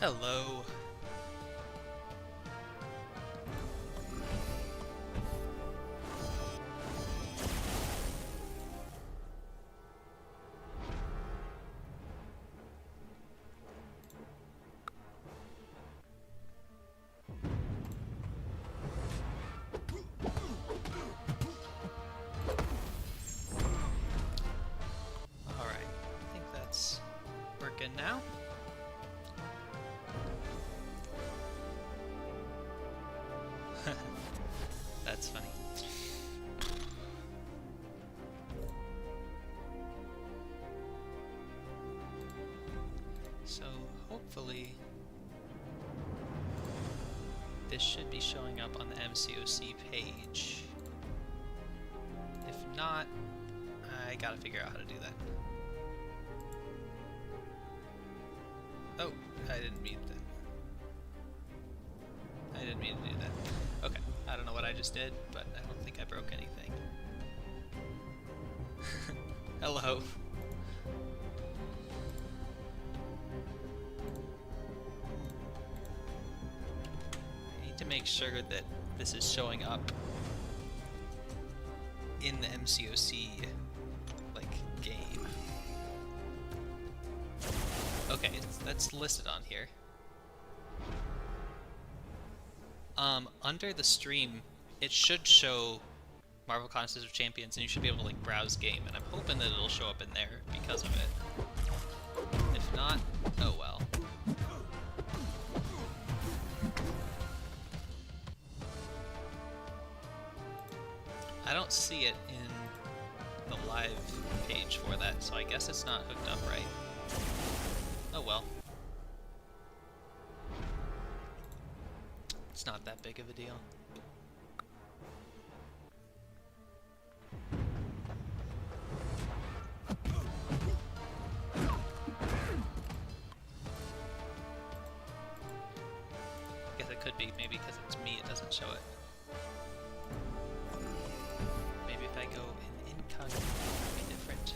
Hello. Alright, I think that's working now. That's funny. So hopefully this should be showing up on the MCOC page. If not, I gotta figure out how to do that. Oh, I didn't mean that. I didn't mean to do that. Okay, I don't know what I just did, but I don't think I broke anything. Hello. I need to make sure that this is showing up in the MCOC, like, game. Okay, that's listed on here. Under the stream, it should show Marvel Contest of Champions, and you should be able to, like, browse game, and I'm hoping that it'll show up in there because of it. If not, oh well. I don't see it in the live page for that, so I guess it's not hooked up right. Oh well. It's not that big of a deal. I guess it could be, maybe because it's me, it doesn't show it. Maybe if I go in incognito, it'll be different.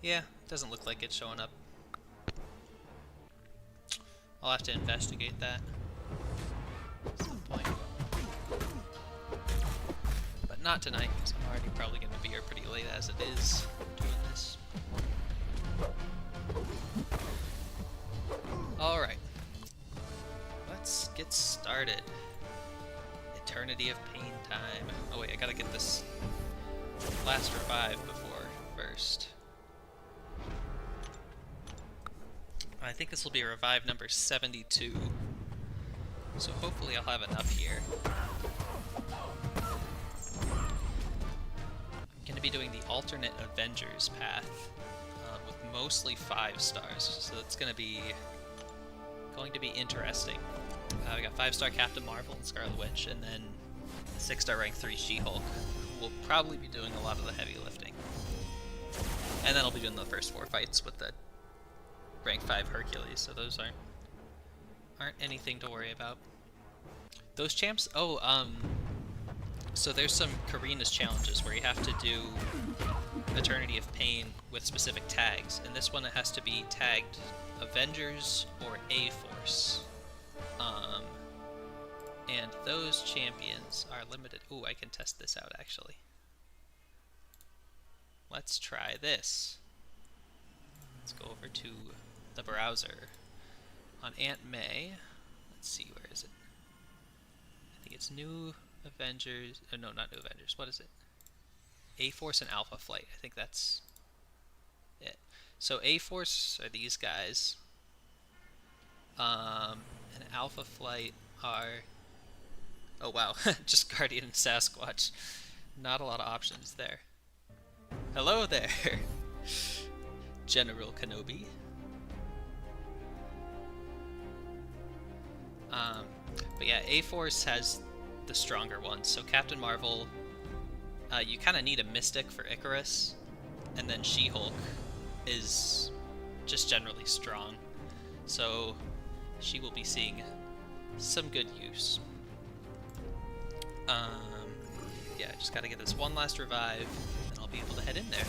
Yeah, it doesn't look like it's showing up. I'll have to investigate that at some point. But not tonight, because I'm already probably going to be here pretty late as it is doing this. Alright. Let's get started. Eternity of Pain time. Oh wait, I gotta get this last revive before first. I think this will be revive number 72, so hopefully I'll have enough here. I'm going to be doing the alternate Avengers path with mostly 5 stars, so it's going to be interesting. We got 5-star Captain Marvel and Scarlet Witch, and then 6-star rank 3 She-Hulk, who will probably be doing a lot of the heavy lifting. And then I'll be doing the first 4 fights with the rank 5 Hercules, so those aren't anything to worry about. Those champs, so there's some Karina's challenges where you have to do Eternity of Pain with specific tags, and this one it has to be tagged Avengers or A-Force. And those champions are limited. Ooh, I can test this out actually. Let's try this. Let's go over to the browser. On Aunt May, let's see, where is it? I think it's New Avengers, oh, no, not New Avengers, what is it? A-Force and Alpha Flight, I think that's it. So A-Force are these guys, and Alpha Flight are, oh wow, just Guardian and Sasquatch. Not a lot of options there. Hello there, General Kenobi. But yeah, A-Force has the stronger ones. So Captain Marvel, you kind of need a Mystic for Icarus, and then She-Hulk is just generally strong. So she will be seeing some good use. Yeah, just gotta get this one last revive, and I'll be able to head in there.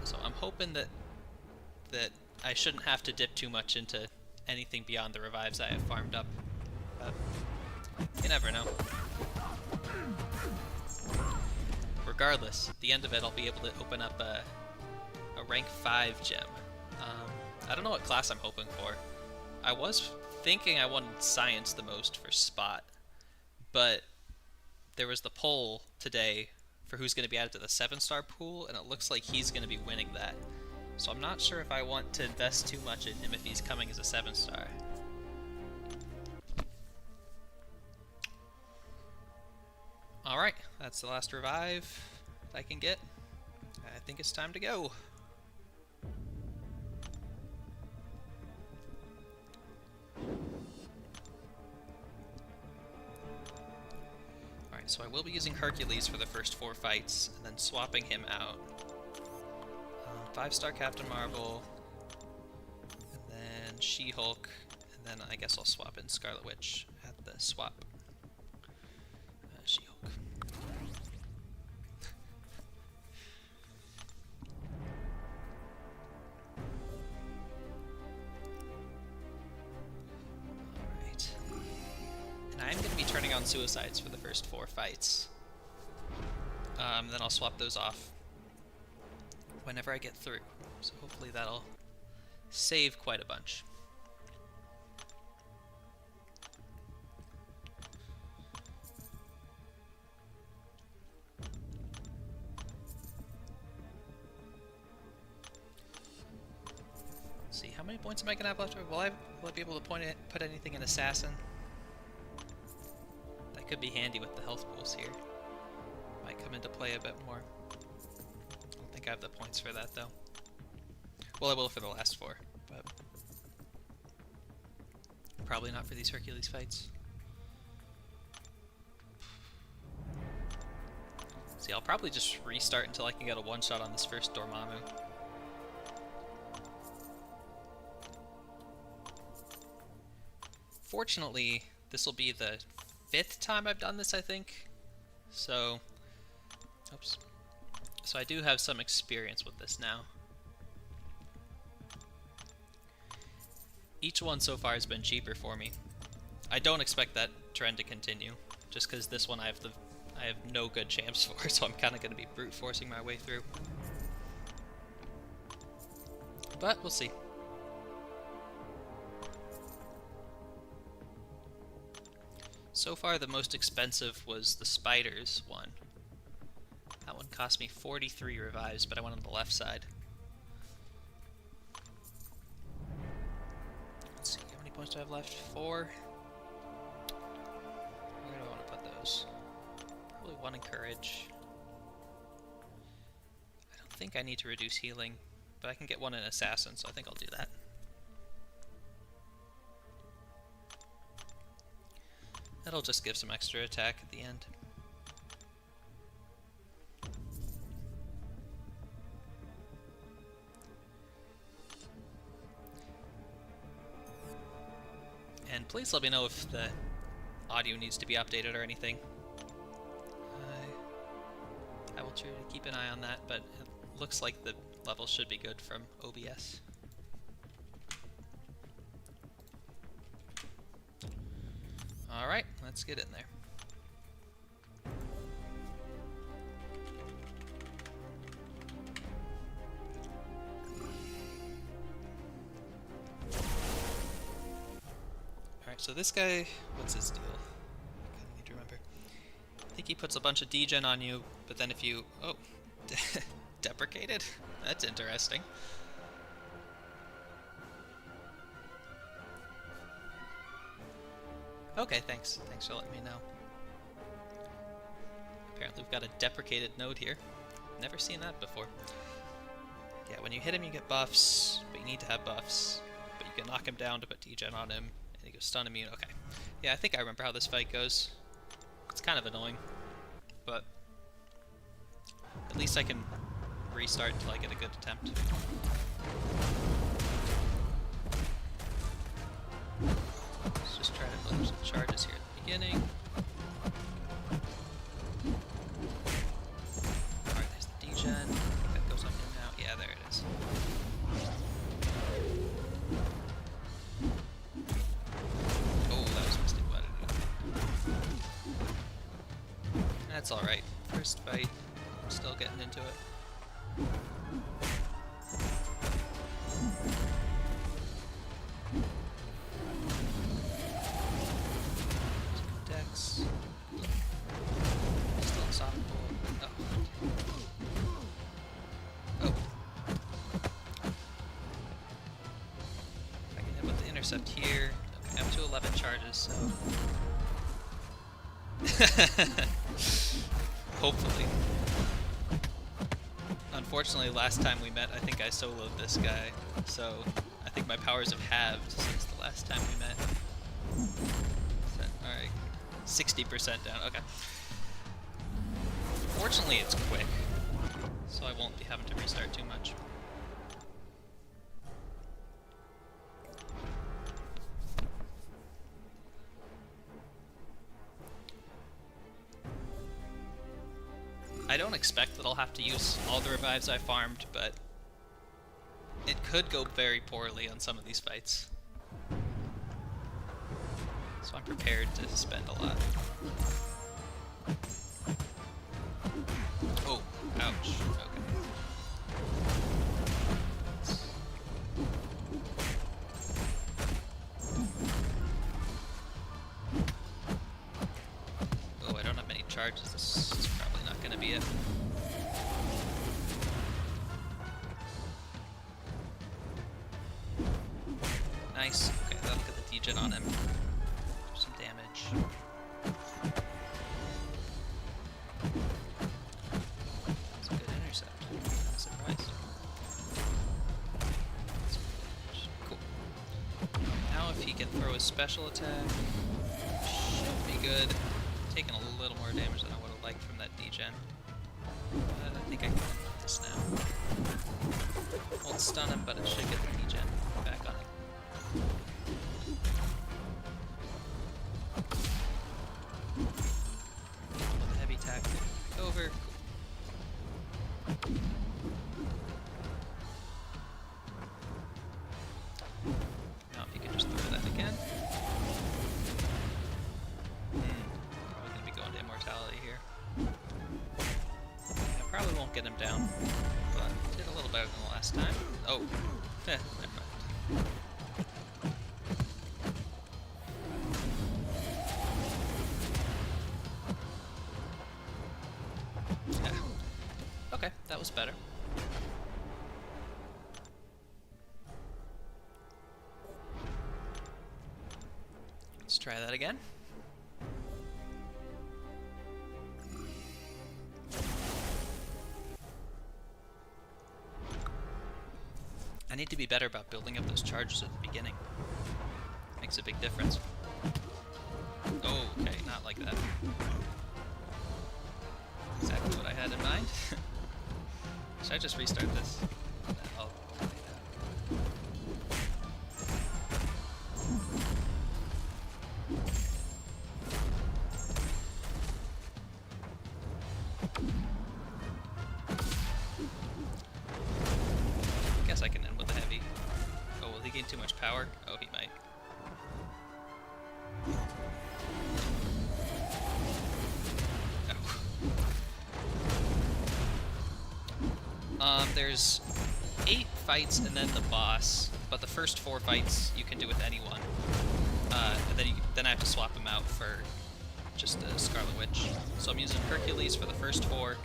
So I'm hoping that I shouldn't have to dip too much into anything beyond the revives I have farmed up, but you never know. Regardless, at the end of it, I'll be able to open up a rank 5 gem. I don't know what class I'm hoping for. I was thinking I wanted science the most for Spot, but there was the poll today for who's going to be added to the 7-star pool, and it looks like he's going to be winning that. So I'm not sure if I want to invest too much in him if he's coming as a 7-star. Alright, that's the last revive I can get. I think it's time to go. Alright, so I will be using Hercules for the first 4 fights, and then swapping him out. 5-star Captain Marvel, and then She-Hulk, and then I guess I'll swap in Scarlet Witch at the swap. She-Hulk. Alright. And I'm going to be turning on Suicides for the first 4 fights. Then I'll swap those off whenever I get through. So hopefully that'll save quite a bunch. Let's see, how many points am I gonna have left? Will I be able to put anything in Assassin? That could be handy with the health pools here. Might come into play a bit more. I have the points for that though. Well, I will for the last 4, but probably not for these Hercules fights. See, I'll probably just restart until I can get a one-shot on this first Dormammu. Fortunately, this will be the 5th time I've done this, I think. So, oops. So I do have some experience with this now. Each one so far has been cheaper for me. I don't expect that trend to continue, just because this one I have no good champs for, so I'm kind of going to be brute forcing my way through. But we'll see. So far the most expensive was the Spiders one. That one cost me 43 revives, but I went on the left side. Let's see, how many points do I have left? 4. Where do I want to put those? Probably 1 in Courage. I don't think I need to reduce healing, but I can get 1 in Assassin, so I think I'll do that. That'll just give some extra attack at the end. And please let me know if the audio needs to be updated or anything. I will try to keep an eye on that, but it looks like the level should be good from OBS. Alright, let's get in there. So this guy, what's his deal? I kind of need to remember. I think he puts a bunch of degen on you, but then if you... Oh, deprecated? That's interesting. Okay, thanks. Thanks for letting me know. Apparently we've got a deprecated node here. Never seen that before. Yeah, when you hit him you get buffs, but you need to have buffs. But you can knock him down to put degen on him. And he goes stun immune. Okay. Yeah, I think I remember how this fight goes. It's kind of annoying, but at least I can restart until I get a good attempt. That's alright. First fight, I'm still getting into it. Dex. Still soft pull. Oh. Oh. I can hit with the intercept here. Okay, up to 11 charges, so. Hopefully. Unfortunately, last time we met, I think I soloed this guy, so I think my powers have halved since the last time we met. Alright, 60% down, okay. Fortunately, it's quick, so I won't be having to restart too much. I don't expect that I'll have to use all the revives I farmed, but it could go very poorly on some of these fights. So I'm prepared to spend a lot. Oh, ouch. Okay. Oh, I don't have many charges. This is probably not going to be it. Nice. Okay, that'll get the degen on him. Do some damage. That's a good intercept. I'm surprised. Cool. Now if he can throw his special attack, should be good. Taking a little more damage than I would have liked from that degen. But I think I can hit this now. Won't stun him, but it should get the degen back on him. With a heavy attack over. Cool. Now if you can just throw that again. Probably gonna be going to immortality here. I probably won't get him down, but did a little better than the last time. Oh, never mind. Okay, that was better. Let's try that again. I need to be better about building up those charges at the beginning. Makes a big difference. Oh, okay, not like that. Exactly what I had in mind. Should I just restart this? I'll play that. Guess I can end with the heavy. Oh, will he gain too much power? Oh, he might. There's 8 fights and then the boss, but the first 4 fights you can do with anyone. And then I have to swap them out for just a Scarlet Witch. So I'm using Hercules for the first 4.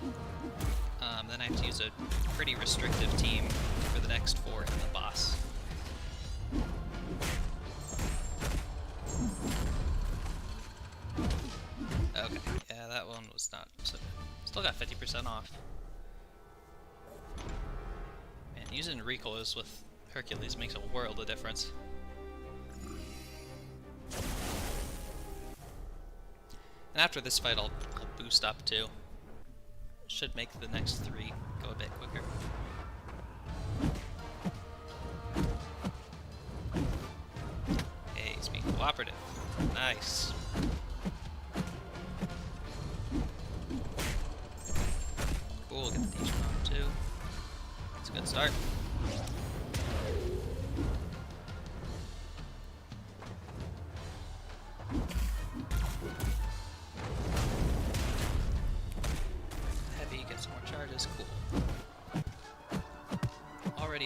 Then I have to use a pretty restrictive team for the next 4 and the boss. Okay, yeah, that one was not so good. Still got 50% off. Man, using recoils with Hercules makes a world of difference. And after this fight, I'll boost up too. Should make the next 3 go a bit quicker. Hey, he's being cooperative. Nice. Cool, get the Degen on too. That's a good start.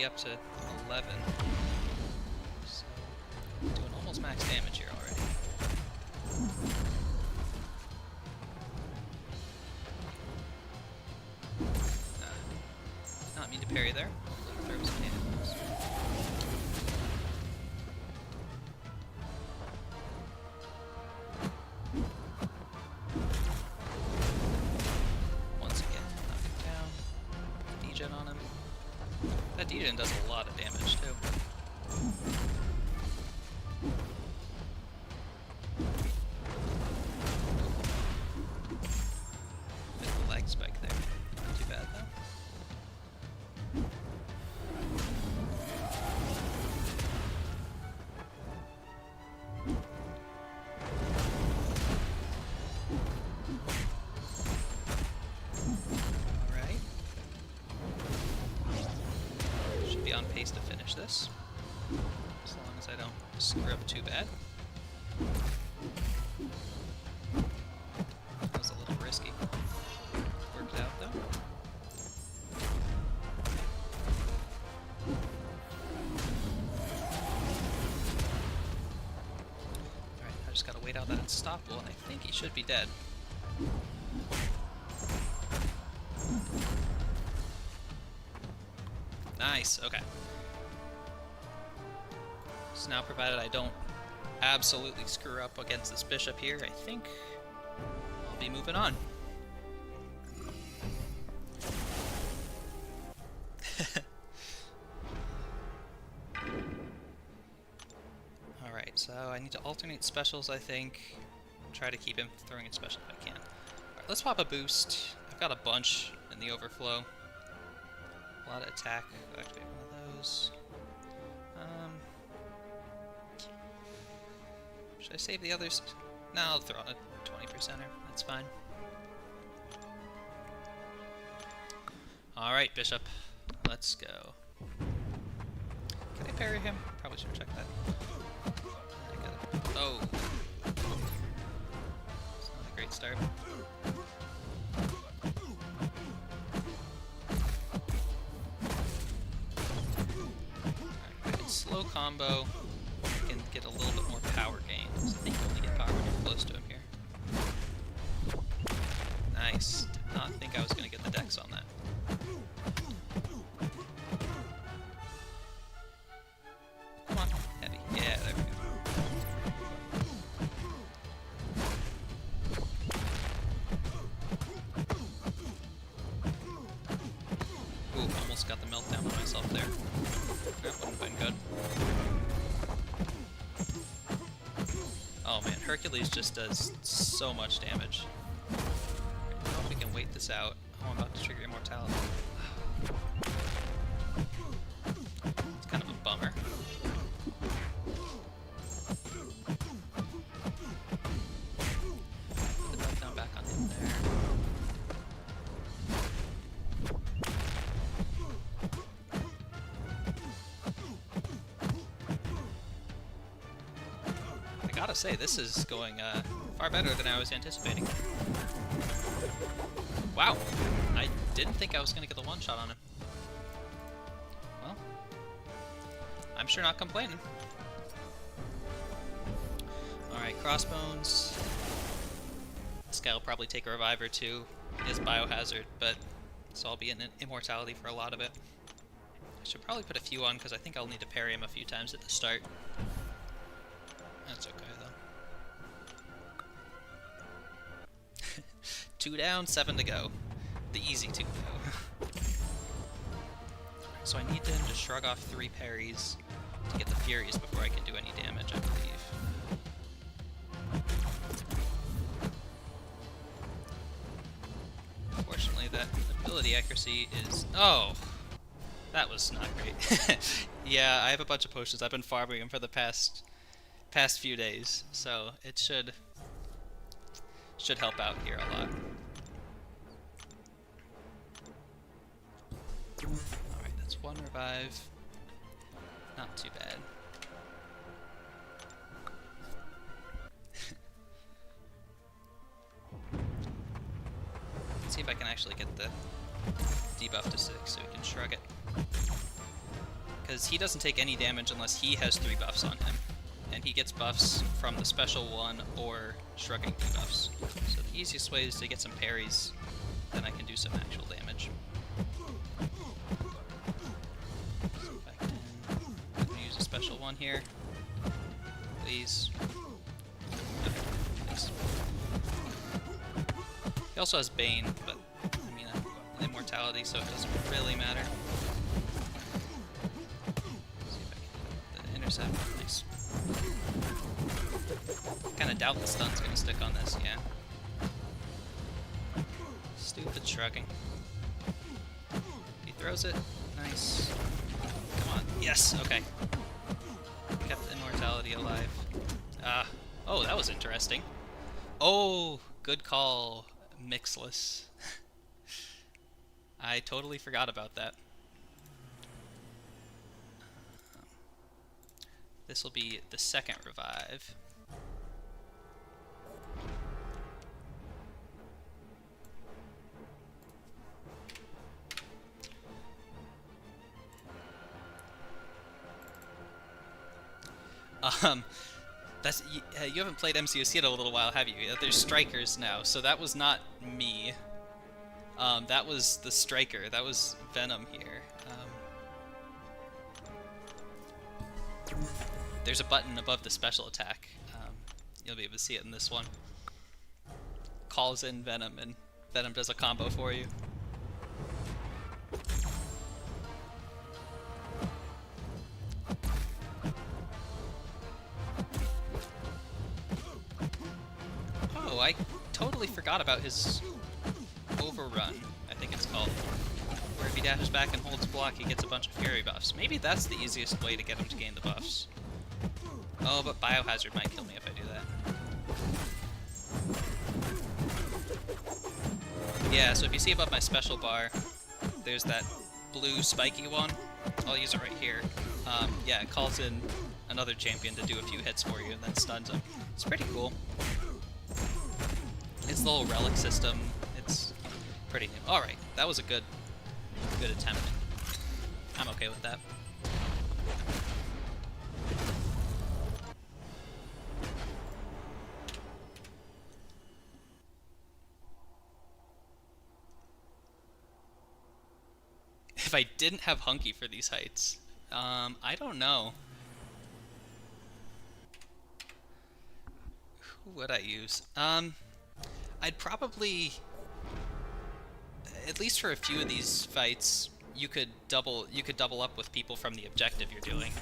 already up to 11. So, doing almost max damage here already. Did not mean to parry there. Throw some damage. That D-Gen does a lot of damage, too. Bit of a lag spike there. Not too bad, though. On pace to finish this, as long as I don't screw up too bad. That was a little risky. Worked out though. Alright, I just gotta wait out that unstoppable, and I think he should be dead. Nice, okay. So now, provided I don't absolutely screw up against this bishop here, I think I'll be moving on. Alright, so I need to alternate specials, I think. Try to keep him throwing in special if I can. Alright, let's pop a boost. I've got a bunch in the overflow. A lot of attack. I'll activate one of those. Should I save the others? No, I'll throw on a 20%er. That's fine. Alright, Bishop. Let's go. Can I parry him? Probably should have checked that. I got it. Oh! It's not a great start. Slow combo, you can get a little bit more power gain. So I think you only get power when you're close to him here. Nice. Did not think I was going to get the dex on that. Come on, heavy. Yeah, there we go. Ooh, almost got the meltdown on myself there. That wouldn't have been good. Oh man, Hercules just does so much damage. I don't know if we can wait this out. Oh, I'm about to trigger immortality. It's kind of a bummer. Put the meltdown back on him there. I gotta say, this is going far better than I was anticipating. Wow, I didn't think I was gonna get the one-shot on him. Well, I'm sure not complaining. Alright, Crossbones. This guy will probably take a revive or two. It is Biohazard, but so I'll be in immortality for a lot of it. I should probably put a few on, because I think I'll need to parry him a few times at the start. That's okay, though. 2 down, 7 to go. The easy 2 go. So I need him to shrug off 3 parries to get the Furies before I can do any damage, I believe. Unfortunately, that ability accuracy is... Oh! That was not great. Yeah, I have a bunch of potions. I've been farming them for the past few days, so it should help out here a lot. Alright, that's 1 revive. Not too bad. Let's see if I can actually get the debuff to 6 so we can shrug it. because he doesn't take any damage unless he has 3 buffs on him. And he gets buffs from the special one or shrugging debuffs. So the easiest way is to get some parries, then I can do some actual damage. So if I can use a special one here, please. Okay, thanks. He also has Bane, but I mean, immortality, so it doesn't really matter. Let's see if I can get the intercept. Nice. Kinda doubt the stun's gonna stick on this, yeah. Stupid shrugging. He throws it. Nice. Come on. Yes, okay. Kept immortality alive. Oh, that was interesting. Oh, good call, Mixless. I totally forgot about that. This will be the second revive. That's you haven't played MCOC in a little while, have you? There's strikers now, so that was not me. That was the striker. That was Venom here. There's a button above the special attack. You'll be able to see it in this one. Calls in Venom, and Venom does a combo for you. Oh, I totally forgot about his overrun, I think it's called. Where if he dashes back and holds block, he gets a bunch of fury buffs. Maybe that's the easiest way to get him to gain the buffs. Oh, but Biohazard might kill me if I do that. Yeah, so if you see above my special bar, there's that blue spiky one. I'll use it right here. Yeah, it calls in another champion to do a few hits for you and then stuns him. It's pretty cool. It's the little relic system. It's pretty new. Alright, that was a good attempt. I'm okay with that. If I didn't have Hunky for these heights, I don't know. Who would I use? I'd probably, at least for a few of these fights, you could double up with people from the objective you're doing.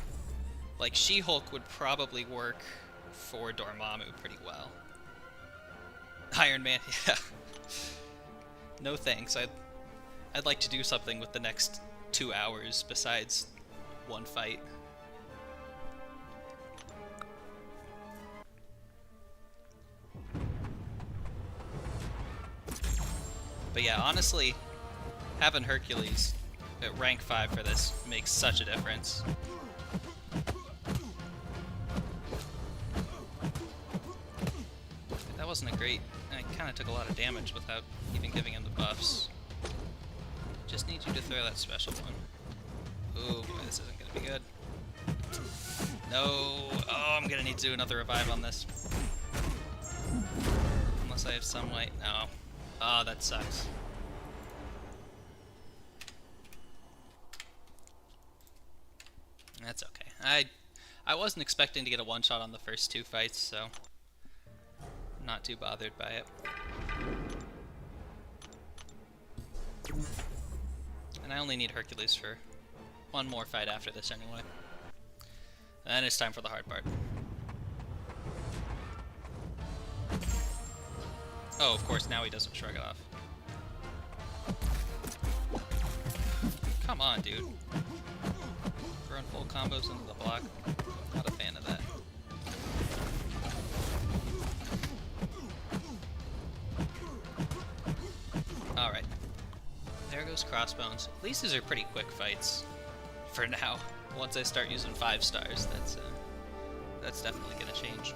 Like She-Hulk would probably work for Dormammu pretty well. Iron Man, yeah. No thanks. I'd like to do something with the next 2 hours besides one fight. But yeah, honestly, having Hercules at rank 5 for this makes such a difference. That wasn't a great... I kind of took a lot of damage without even giving him the buffs. Just need you to throw that special one. Ooh, boy, this isn't gonna be good. No! Oh, I'm gonna need to do another revive on this. Unless I have some way... No. Oh, that sucks. That's okay. I wasn't expecting to get a one-shot on the first 2 fights, so... I'm not too bothered by it. And I only need Hercules for one more fight after this anyway. And then it's time for the hard part. Oh, of course, now he doesn't shrug it off. Come on, dude. Throwing full combos into the block. Not a fan of that. Alright. There goes Crossbones. At least these are pretty quick fights. For now. Once I start using 5 stars, that's definitely gonna change.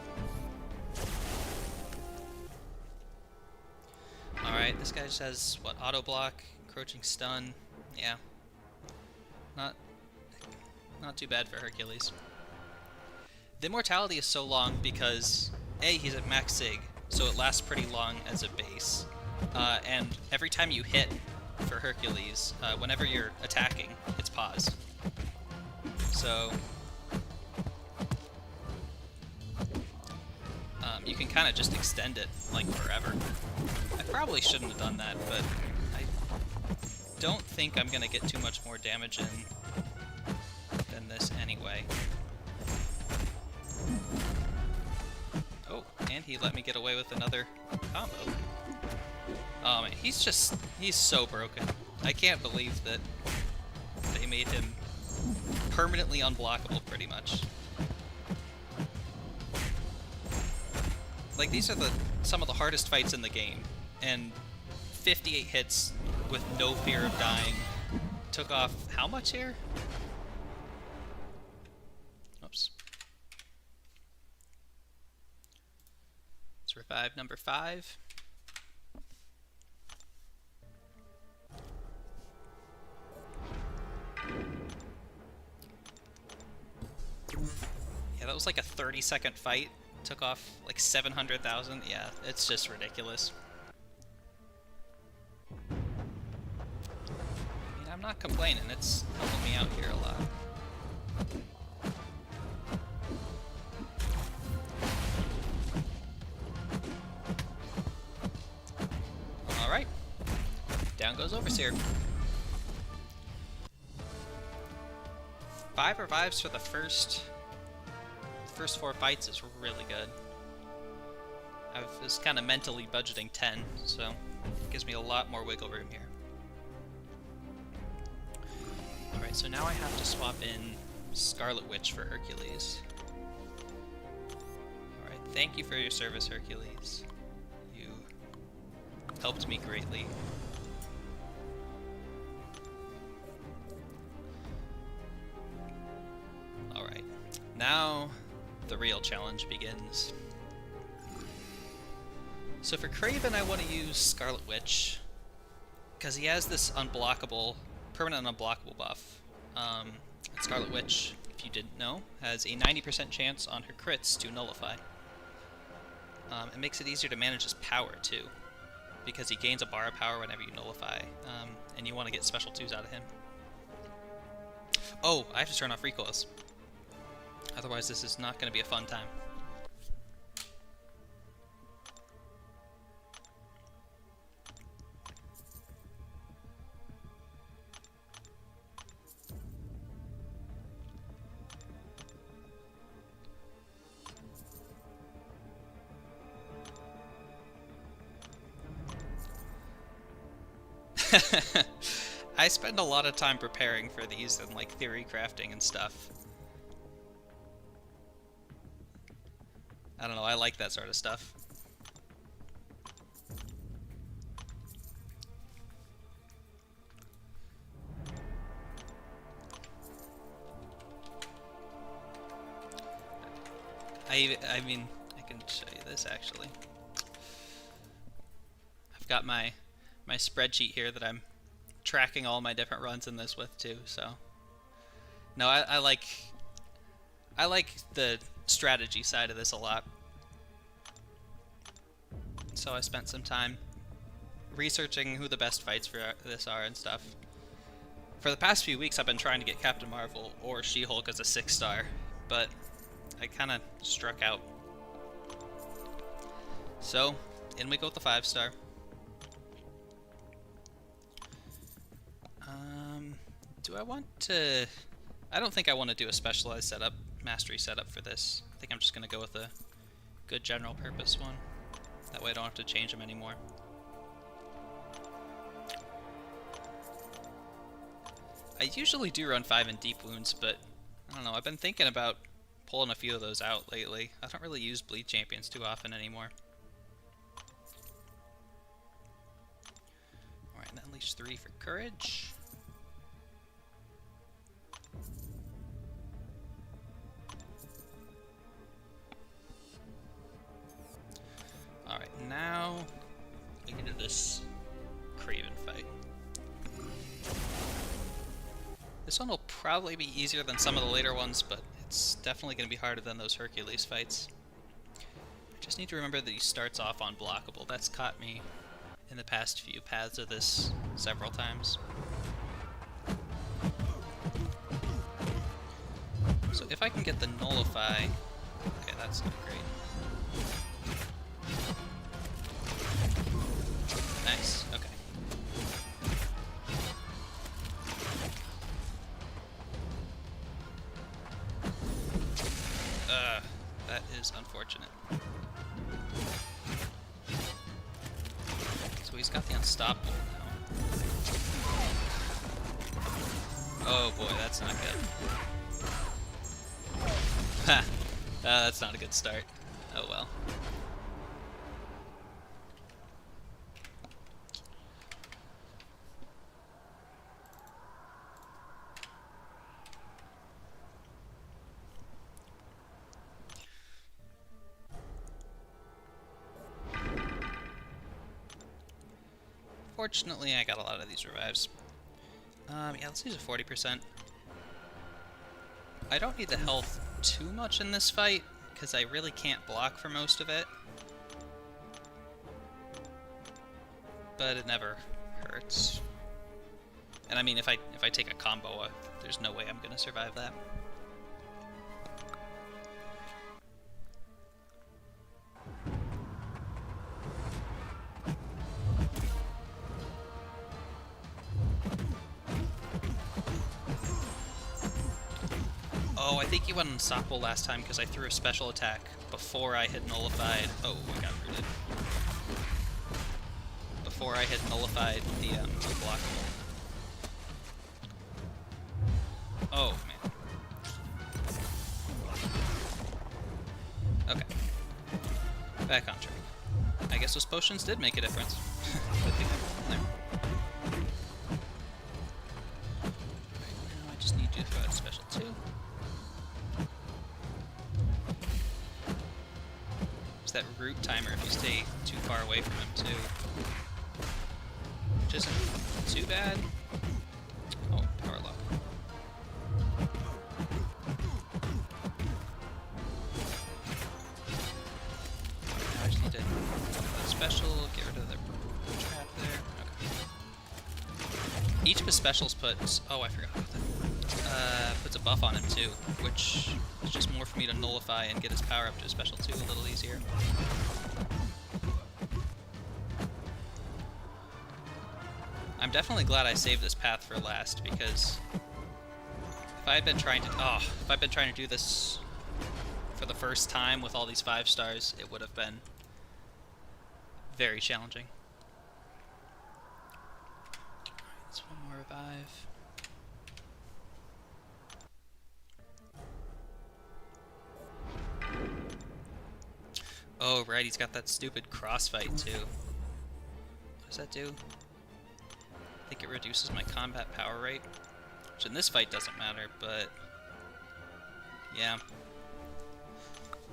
Alright, this guy just has, what, auto block, encroaching stun, yeah. Not not too bad for Hercules. The immortality is so long because, A, he's at max sig, so it lasts pretty long as a base. And every time you hit for Hercules, whenever you're attacking, it's paused. So you can kind of just extend it like forever. I probably shouldn't have done that, but I don't think I'm gonna get too much more damage in than this anyway. Oh, and he let me get away with another combo. Oh man, he's so broken. I can't believe that they made him permanently unblockable, pretty much. Like, these are some of the hardest fights in the game, and 58 hits with no fear of dying took off how much here? Oops. Let's revive number 5. Yeah, that was like a 30-second fight. Took off like 700,000. Yeah, it's just ridiculous. I mean, I'm not complaining. It's helping me out here a lot. Alright. Down goes Overseer. 5 revives for the first 4 fights is really good. I was kind of mentally budgeting 10, so it gives me a lot more wiggle room here. Alright, so now I have to swap in Scarlet Witch for Hercules. Alright, thank you for your service, Hercules. You helped me greatly. Alright, now the real challenge begins. So for Kraven, I want to use Scarlet Witch, because he has this unblockable, permanent unblockable buff. Scarlet Witch, if you didn't know, has a 90% chance on her crits to nullify. It makes it easier to manage his power too, because he gains a bar of power whenever you nullify, and you want to get special 2s out of him. Oh, I have to turn off recoils. Otherwise, this is not going to be a fun time. I spend a lot of time preparing for these and like theory crafting and stuff. I don't know, I like that sort of stuff. I mean, I can show you this actually. I've got my spreadsheet here that I'm tracking all my different runs in this with too, so. No, I like the strategy side of this a lot. So I spent some time researching who the best fights for this are and stuff. For the past few weeks I've been trying to get Captain Marvel or She-Hulk as a 6-star, but I kind of struck out. So, in we go with the 5-star. Do I want to... I don't think I want to do a specialized setup, mastery setup for this. I think I'm just going to go with a good general purpose one. That way I don't have to change them anymore. I usually do run 5 in deep wounds, but I don't know, I've been thinking about pulling a few of those out lately. I don't really use bleed champions too often anymore. Alright, and unleash 3 for courage. Alright, now we get into this Kraven fight. This one will probably be easier than some of the later ones, but it's definitely going to be harder than those Hercules fights. I just need to remember that he starts off unblockable. That's caught me in the past few paths of this several times. So if I can get the Nullify... Okay, that's not great. Nice, okay. That is unfortunate. So he's got the Unstoppable now. Oh boy, that's not good. Ha! That's not a good start. Oh well. Fortunately, I got a lot of these revives. Yeah, let's use a 40%. I don't need the health too much in this fight, because I really can't block for most of it. But it never hurts. And I mean, if I take a combo, there's no way I'm gonna survive that. Oh, I think he went unstoppable last time because I threw a special attack before I had nullified... Oh, I got rooted. Before I had nullified the unblockable. Oh, man. Okay. Back on track. I guess those potions did make a difference. Good thing I put them there. Right, now I just need you to throw out a special too. That root timer if you stay too far away from him too. Which isn't too bad. Oh, power lock. Now I just need to put a special, get rid of the trap there. Okay. Each of his specials puts... Oh, I forgot about that. Puts a buff on him too, which is just more for me to nullify and get his power up to a special 2 a little easier. I'm definitely glad I saved this path for last, because if I had been trying to do this for the first time with all these 5 stars, it would have been very challenging. Let's one more revive. Oh, right, he's got that stupid crossfight, too. What does that do? I think it reduces my combat power rate, which in this fight doesn't matter, but... yeah.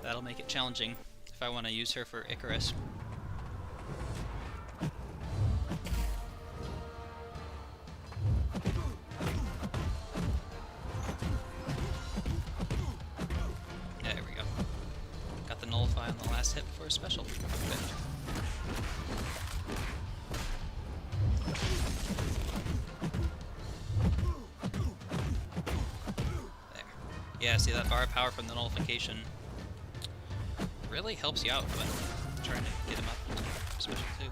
That'll make it challenging if I want to use her for Icarus. Nullify on the last hit before a special. Good. There. Yeah, see that bar of power from the nullification really helps you out when trying to get him up to special 2.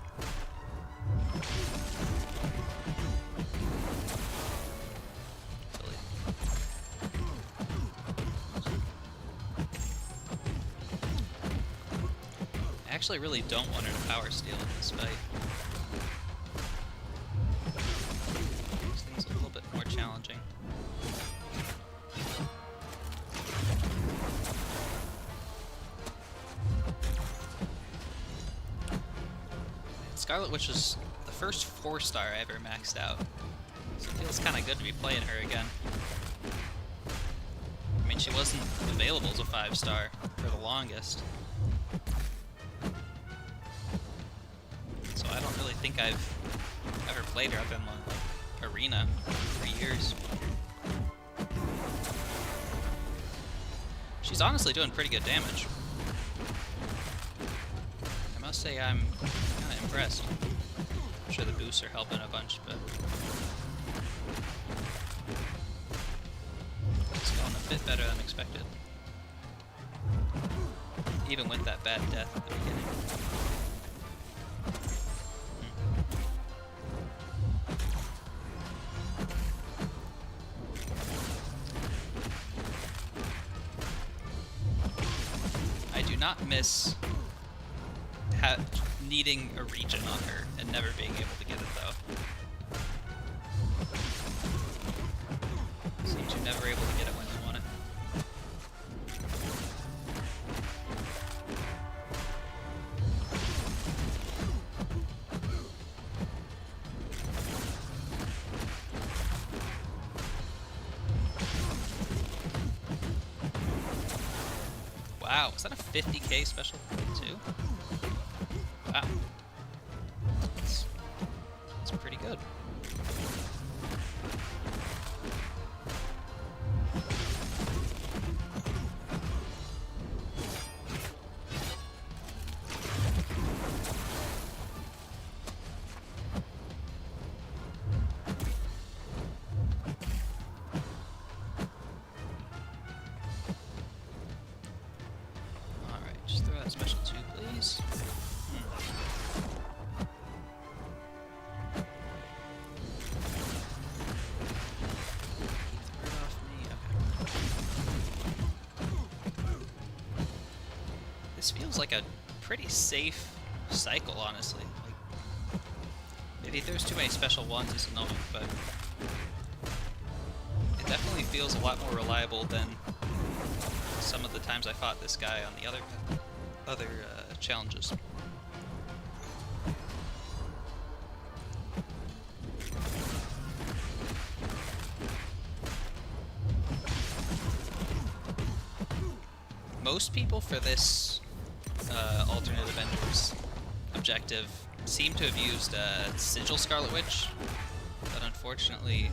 I actually really don't want her to power steal in this fight. Makes things a little bit more challenging. Scarlet Witch is the first 4-star I ever maxed out, so it feels kind of good to be playing her again. I mean, she wasn't available as a 5-star for the longest. I don't really think I've ever played her. I've been on like Arena for years. She's honestly doing pretty good damage. I must say I'm kind of impressed. I'm sure the boosts are helping a bunch, but it's going a bit better than expected. Even with that bad death at the beginning. I do not miss needing a regen on her and never being able to get it though. Seems you're never able to get it when you want it. Wow, was that a 50k special too? Wow. That's pretty good. Alright, just throw that special 2, please. This feels like a pretty safe cycle, honestly. Like, maybe if there's too many special ones, it's annoying, but it definitely feels a lot more reliable than some of the times I fought this guy on the other challenges. Most people for this alternate Avengers objective seem to have used Sigil Scarlet Witch, but unfortunately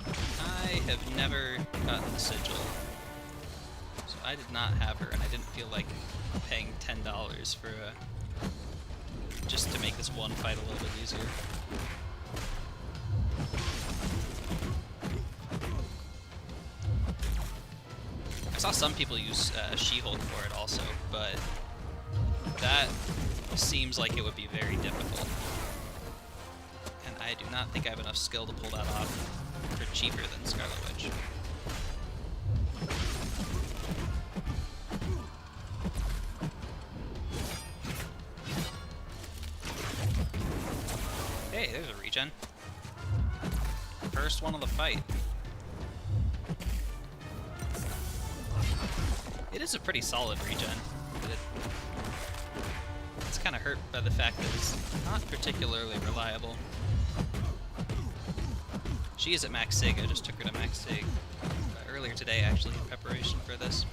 I have never gotten the Sigil, so I did not have her, and I didn't feel like paying $10 for just to make this one fight a little bit easier. I saw some people use She-Hulk for it also, but that seems like it would be very difficult. And I do not think I have enough skill to pull that off for cheaper than Scarlet Witch. Hey, there's a regen. First one of the fight. It is a pretty solid regen, but it's kind of hurt by the fact that it's not particularly reliable. She is at max sig. I just took her to max sig earlier today, actually, in preparation for this.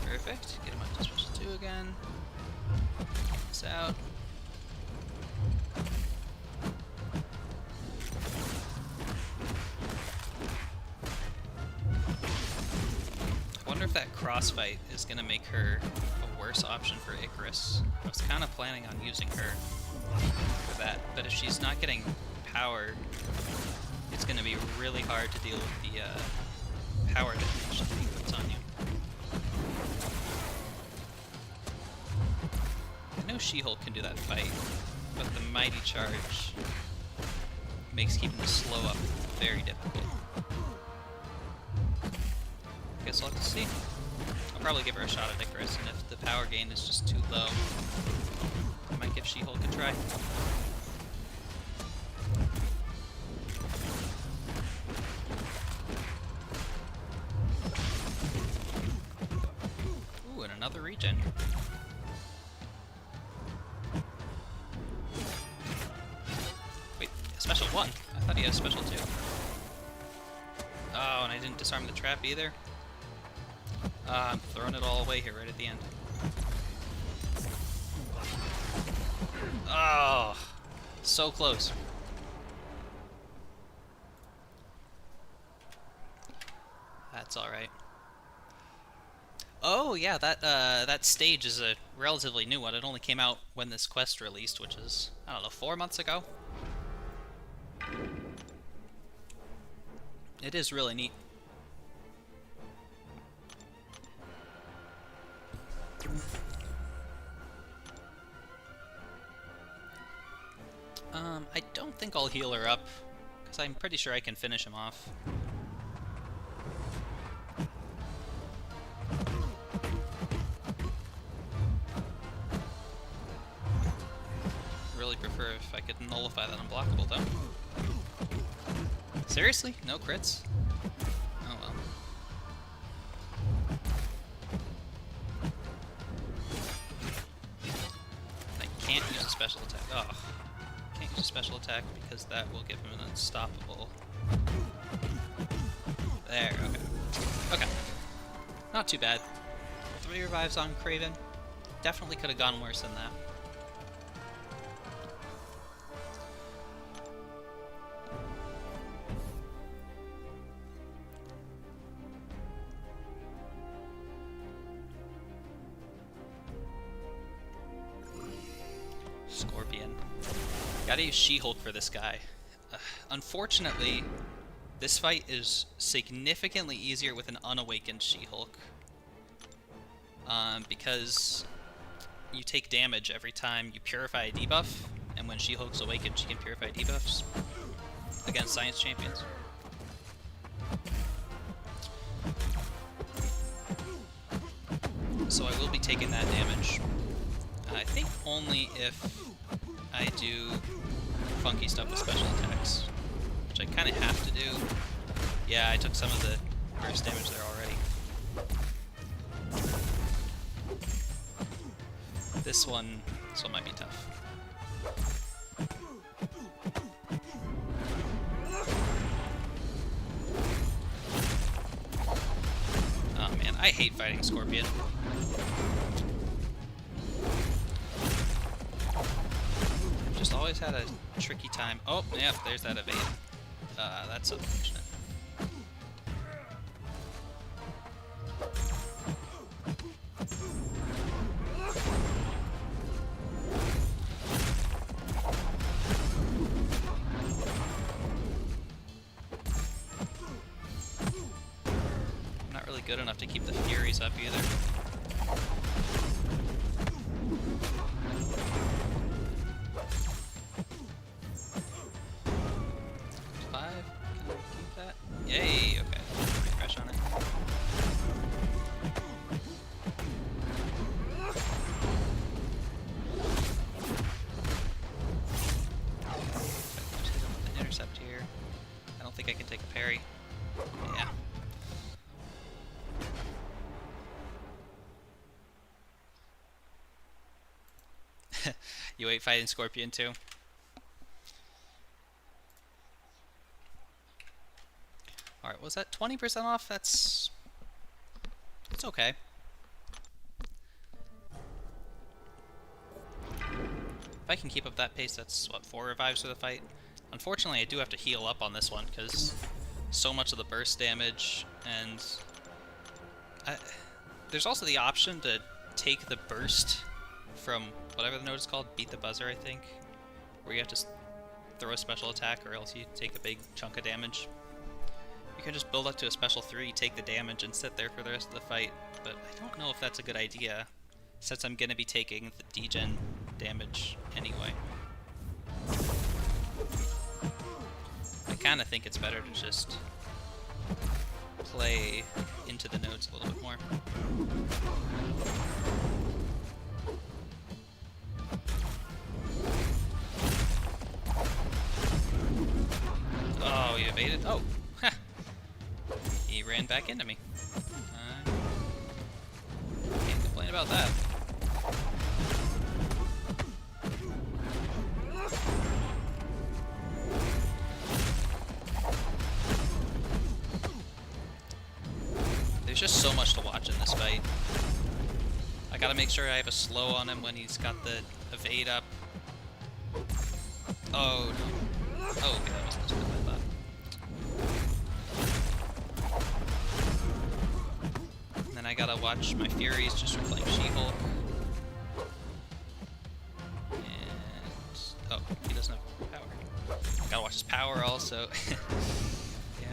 Perfect. Get him up to special 2 again. This out. I wonder if that crossfight is going to make her a worse option for Icarus. I was kind of planning on using her for that, but if she's not getting power, it's going to be really hard to deal with the power detonation that he puts on you. I know She-Hulk can do that fight, but the Mighty Charge makes keeping the slow up very difficult. Guess I'll have to see. I'll probably give her a shot at Icarus, and if the power gain is just too low, I might give She-Hulk a try. Ooh, and another regen. Wait, special 1? I thought he had a special 2. Oh, and I didn't disarm the trap either. I'm throwing it all away here right at the end. Oh, so close. That's all right. Oh yeah, that stage is a relatively new one. It only came out when this quest released, which is, I don't know, 4 months ago. It is really neat. I don't think I'll heal her up, because I'm pretty sure I can finish him off. Really prefer if I could nullify that unblockable, though. Seriously? No crits? Oh well. I can't use a special attack. Oh. Can't use a special attack because that will give him an unstoppable. There, okay. Okay. Not too bad. 3 revives on Craven. Definitely could have gone worse than that. Scorpion. Gotta use She-Hulk for this guy. Unfortunately, this fight is significantly easier with an unawakened She-Hulk. Because you take damage every time you purify a debuff, and when She-Hulk's awakened, she can purify debuffs against Science Champions. So I will be taking that damage. I think only if I do funky stuff with special attacks, which I kind of have to do. Yeah, I took some of the burst damage there already. This one might be tough. Oh man, I hate fighting Scorpion. Just always had a tricky time. Oh, yep, there's that evade. That's unfortunate. I'm not really good enough to keep the Furies up either. Yay, okay. Refresh on it. Just hit him with an intercept here. I don't think I can take a parry. Yeah. You hate fighting Scorpion too? Alright, was that 20% off? It's okay. If I can keep up that pace, that's, what, 4 revives for the fight? Unfortunately, I do have to heal up on this one, because so much of the burst damage, and... there's also the option to take the burst from whatever the node is called, Beat the Buzzer, I think, where you have to throw a special attack, or else you take a big chunk of damage. You can just build up to a special 3, take the damage, and sit there for the rest of the fight, but I don't know if that's a good idea, since I'm going to be taking the degen damage anyway. I kind of think it's better to just play into the nodes a little bit more. Oh, you evaded? Oh! He ran back into me. Can't complain about that. There's just so much to watch in this fight. I gotta make sure I have a slow on him when he's got the evade up. Oh no. Oh, okay, that wasn't as good as I thought. And then I gotta watch my Furies just for playing She-Hulk. And... oh, he doesn't have power. Gotta watch his power also. Yeah.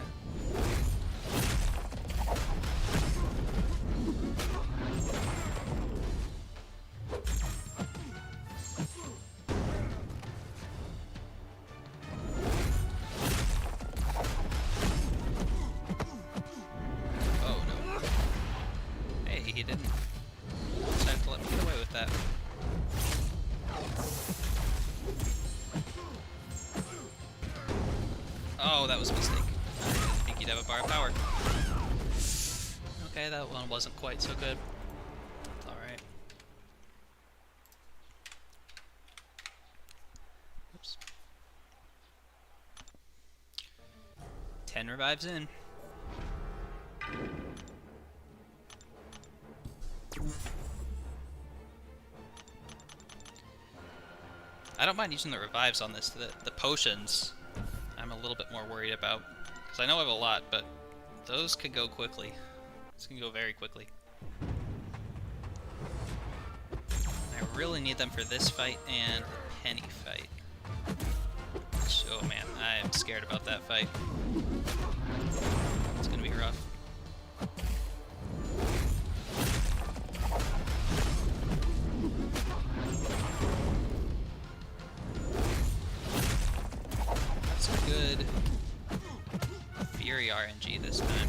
He didn't decide to let me get away with that. Oh, that was a mistake. I didn't think he'd have a bar of power. Okay, that one wasn't quite so good. It's alright. Oops. 10 revives in. I don't mind using the revives on this. The potions, I'm a little bit more worried about. Because I know I have a lot, but those could go quickly. This can go very quickly. I really need them for this fight and the Penny fight. Which, oh man, I am scared about that fight. It's gonna be rough. Good Fury RNG this time.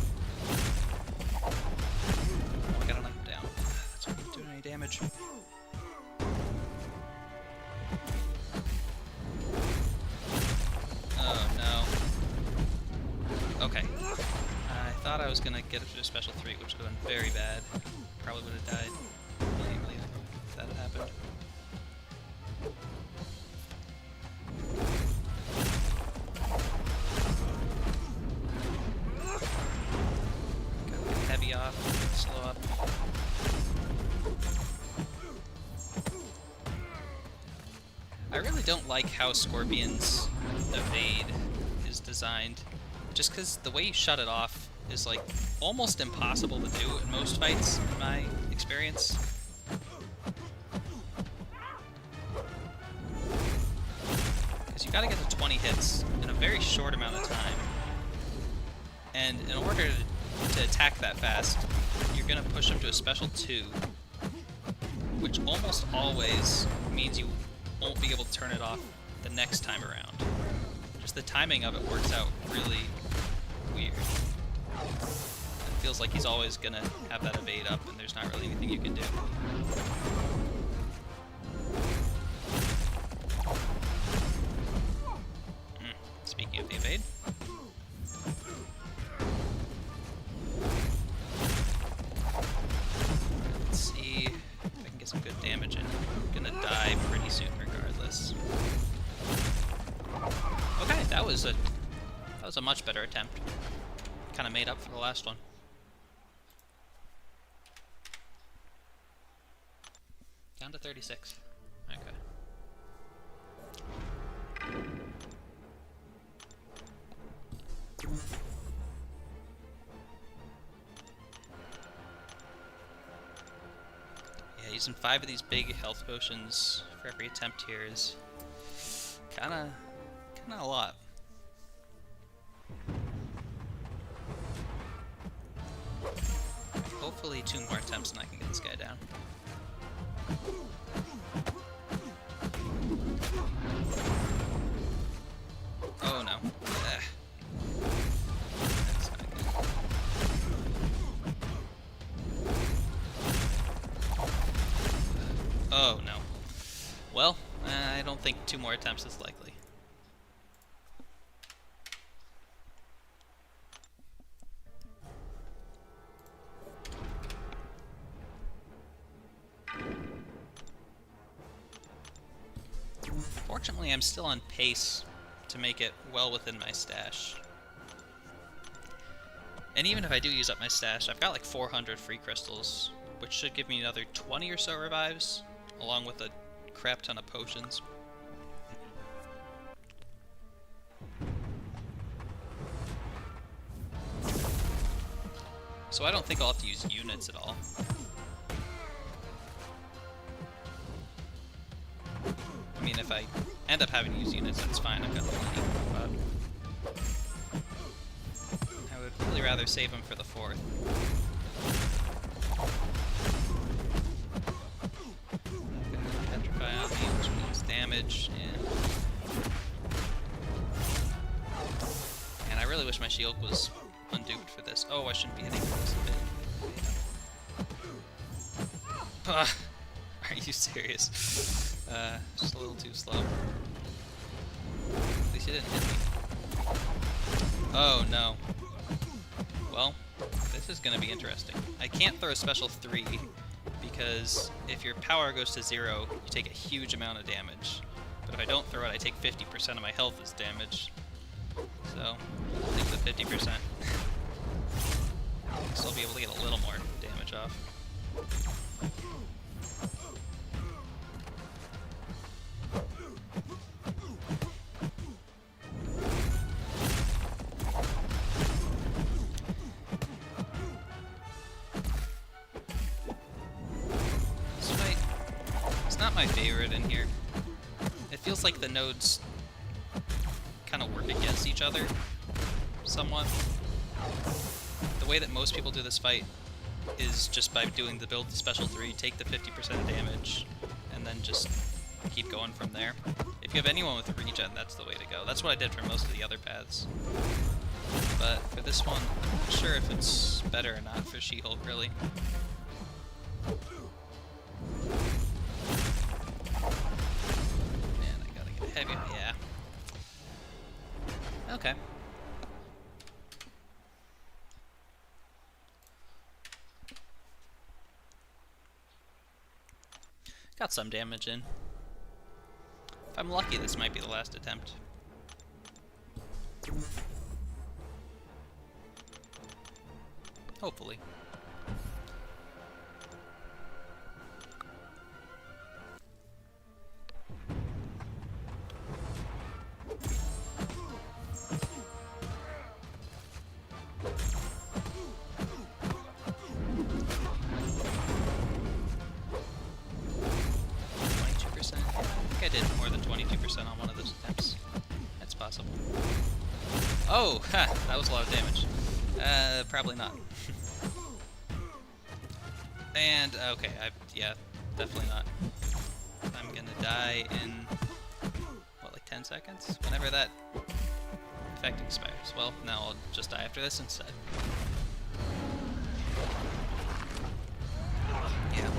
Oh, I gotta knock him down. That's not doing any damage. Oh no. Okay. I thought I was gonna get it to a special 3, which would have been very bad. Probably would have died immediately if that had happened. Off, slow up. I really don't like how Scorpion's evade is designed, just because the way you shut it off is like almost impossible to do in most fights, in my experience. Because you gotta get to 20 hits in a very short amount of time, and in order to attack that fast, you're gonna push him to a special 2, which almost always means you won't be able to turn it off the next time around. Just the timing of it works out really weird. It feels like he's always gonna have that evade up, and there's not really anything you can do. Speaking of the evade. Some good damage in. I'm gonna die pretty soon regardless. Okay, that was a much better attempt. Kinda made up for the last one. Down to 36. Okay. Using 5 of these big health potions for every attempt here is kinda a lot. Hopefully 2 more attempts and I can get this guy down. Oh no. Ugh. That's not good. Oh no. Well, I don't think 2 more attempts is likely. Fortunately, I'm still on pace to make it well within my stash. And even if I do use up my stash, I've got like 400 free crystals, which should give me another 20 or so revives, along with a crap ton of potions. So I don't think I'll have to use units at all. I mean, if I end up having to use units, that's fine. I've got plenty. But I would really rather save them for the 4th. Petrify on me, which means damage. And I really wish my shield was unduped for this. Oh, I shouldn't be hitting this a bit. Are you serious? Just a little too slow. At least you didn't hit me. Oh no. Well, this is gonna be interesting. I can't throw a special 3 because if your power goes to 0, you take a huge amount of damage. But if I don't throw it, I take 50% of my health as damage. So, I'll take the 50%. Still be able to get a little more damage off. This fight, it's not my favorite in here. It feels like the nodes kind of work against each other somewhat. The way that most people do this fight is just by doing the build to special 3, take the 50% damage, and then just keep going from there. If you have anyone with regen, that's the way to go. That's what I did for most of the other paths. But for this one, I'm not sure if it's better or not for She-Hulk, really. Man, I gotta get heavy. Yeah. Okay. Got some damage in. If I'm lucky, this might be the last attempt. Hopefully. I did more than 22% on one of those attempts. That's possible. Oh, ha! That was a lot of damage. Probably not. And, okay, yeah, definitely not. I'm gonna die in, what, like 10 seconds? Whenever that effect expires. Well, now I'll just die after this instead. Yeah.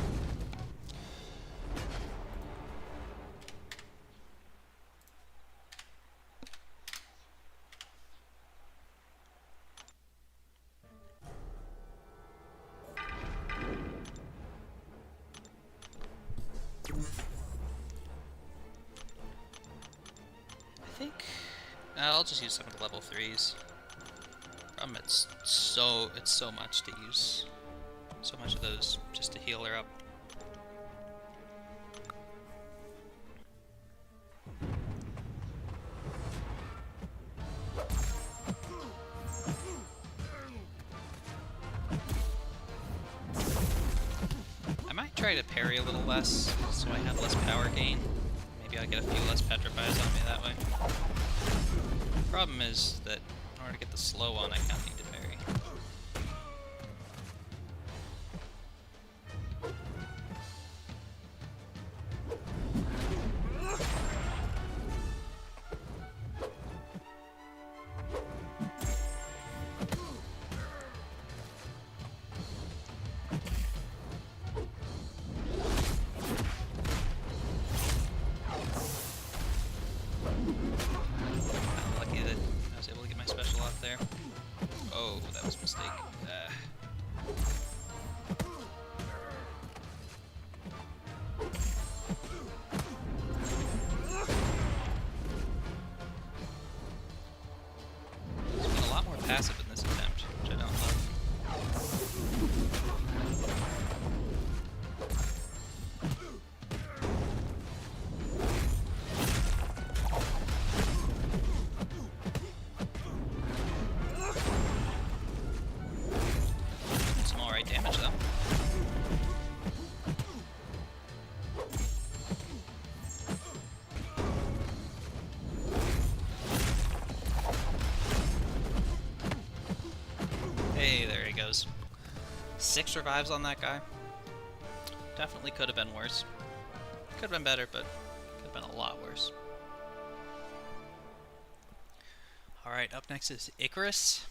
I think I'll just use some of the level 3s. It's so much to use. So much of those just to heal her up. I might try to parry a little less so I have less power gain. Maybe I'll get a few less petrifies on me that way. Problem is that in order to get the slow on, I kind of need to parry. KOs. 6 revives on that guy. Definitely could have been worse. Could have been better, but could have been a lot worse. Alright, up next is Icarus.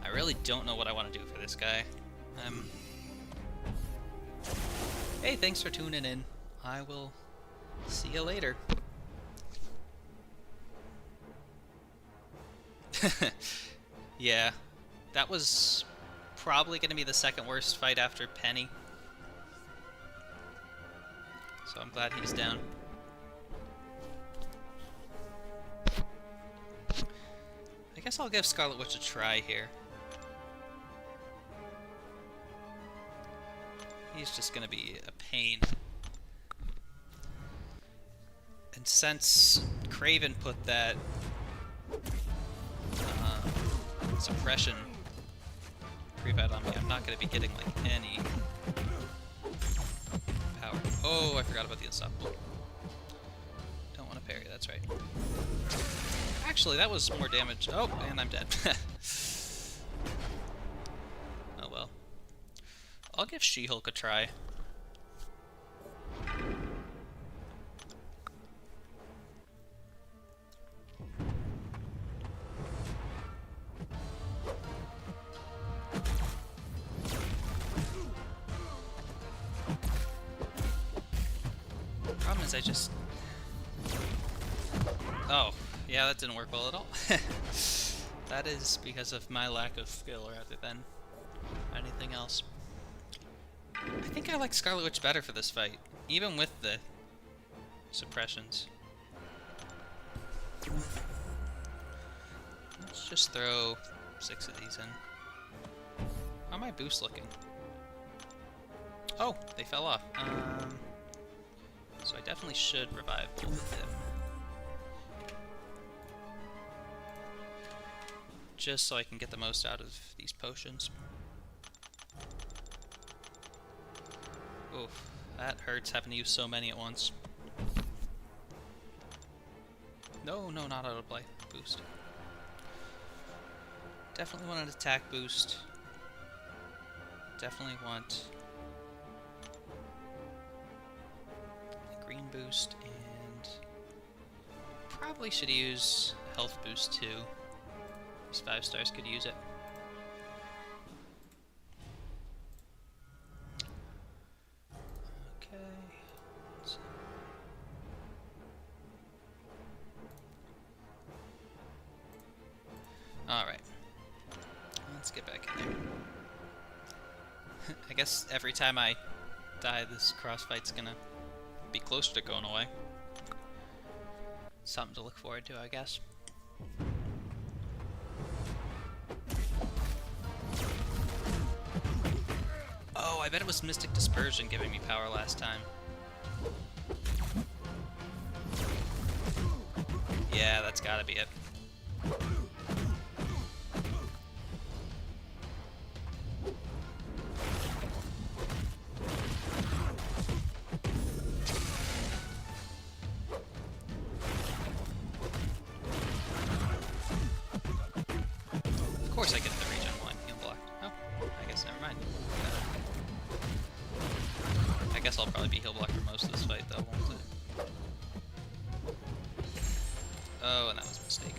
I really don't know what I want to do for this guy. Hey, thanks for tuning in. I will see you later. Yeah, that was probably going to be the second worst fight after Penny. So I'm glad he's down. I guess I'll give Scarlet Witch a try here. He's just going to be a pain. And since Kraven put that suppression prevent on me, I'm not going to be getting like any power. Oh, I forgot about the unstoppable. Don't want to parry, that's right. Actually, that was more damage. Oh, and I'm dead. Oh well. I'll give She-Hulk a try. Problem is I just... Oh, yeah, that didn't work well at all. That is because of my lack of skill rather than anything else. I think I like Scarlet Witch better for this fight, even with the suppressions. Let's just throw 6 of these in. How are my boosts looking? Oh, they fell off. So I definitely should revive both of them. Just so I can get the most out of these potions. Oof, that hurts having to use so many at once. No, not autoplay. Boost. Definitely want an attack boost. Definitely want a green boost, and probably should use a health boost too. These 5 stars could use it. Okay. Alright. Let's get back in there. I guess every time I die, this crossfight's gonna be closer to going away. Something to look forward to, I guess. Oh, I bet it was Mystic Dispersion giving me power last time. Yeah, that's gotta be it. Of course I get the regen one, heal block. Oh, I guess never mind. I guess I'll probably be heal blocked for most of this fight though, won't it? Oh, and that was a mistake.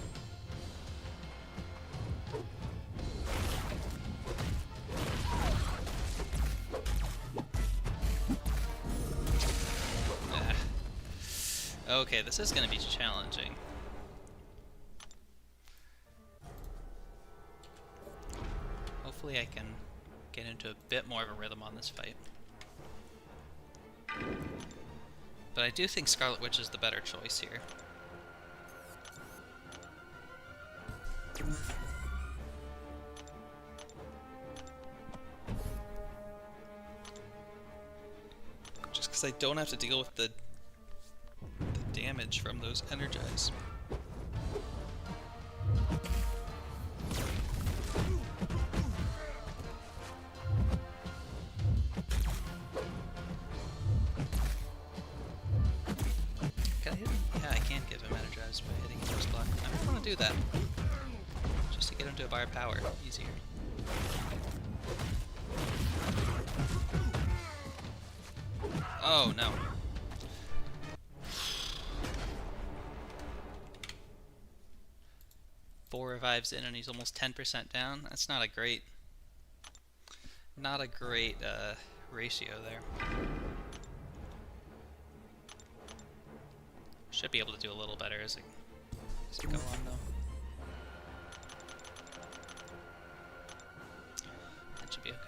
Okay, this is gonna be challenging. Hopefully I can get into a bit more of a rhythm on this fight. But I do think Scarlet Witch is the better choice here. Just because I don't have to deal with the damage from those energize. Can I hit him? Yeah, I can give him energize by hitting his block. do that. Just to get him to a bar of power easier. Oh no. Four revives in and he's almost 10% down. That's not a great ratio there. Should be able to do a little better as it go on though. That should be okay.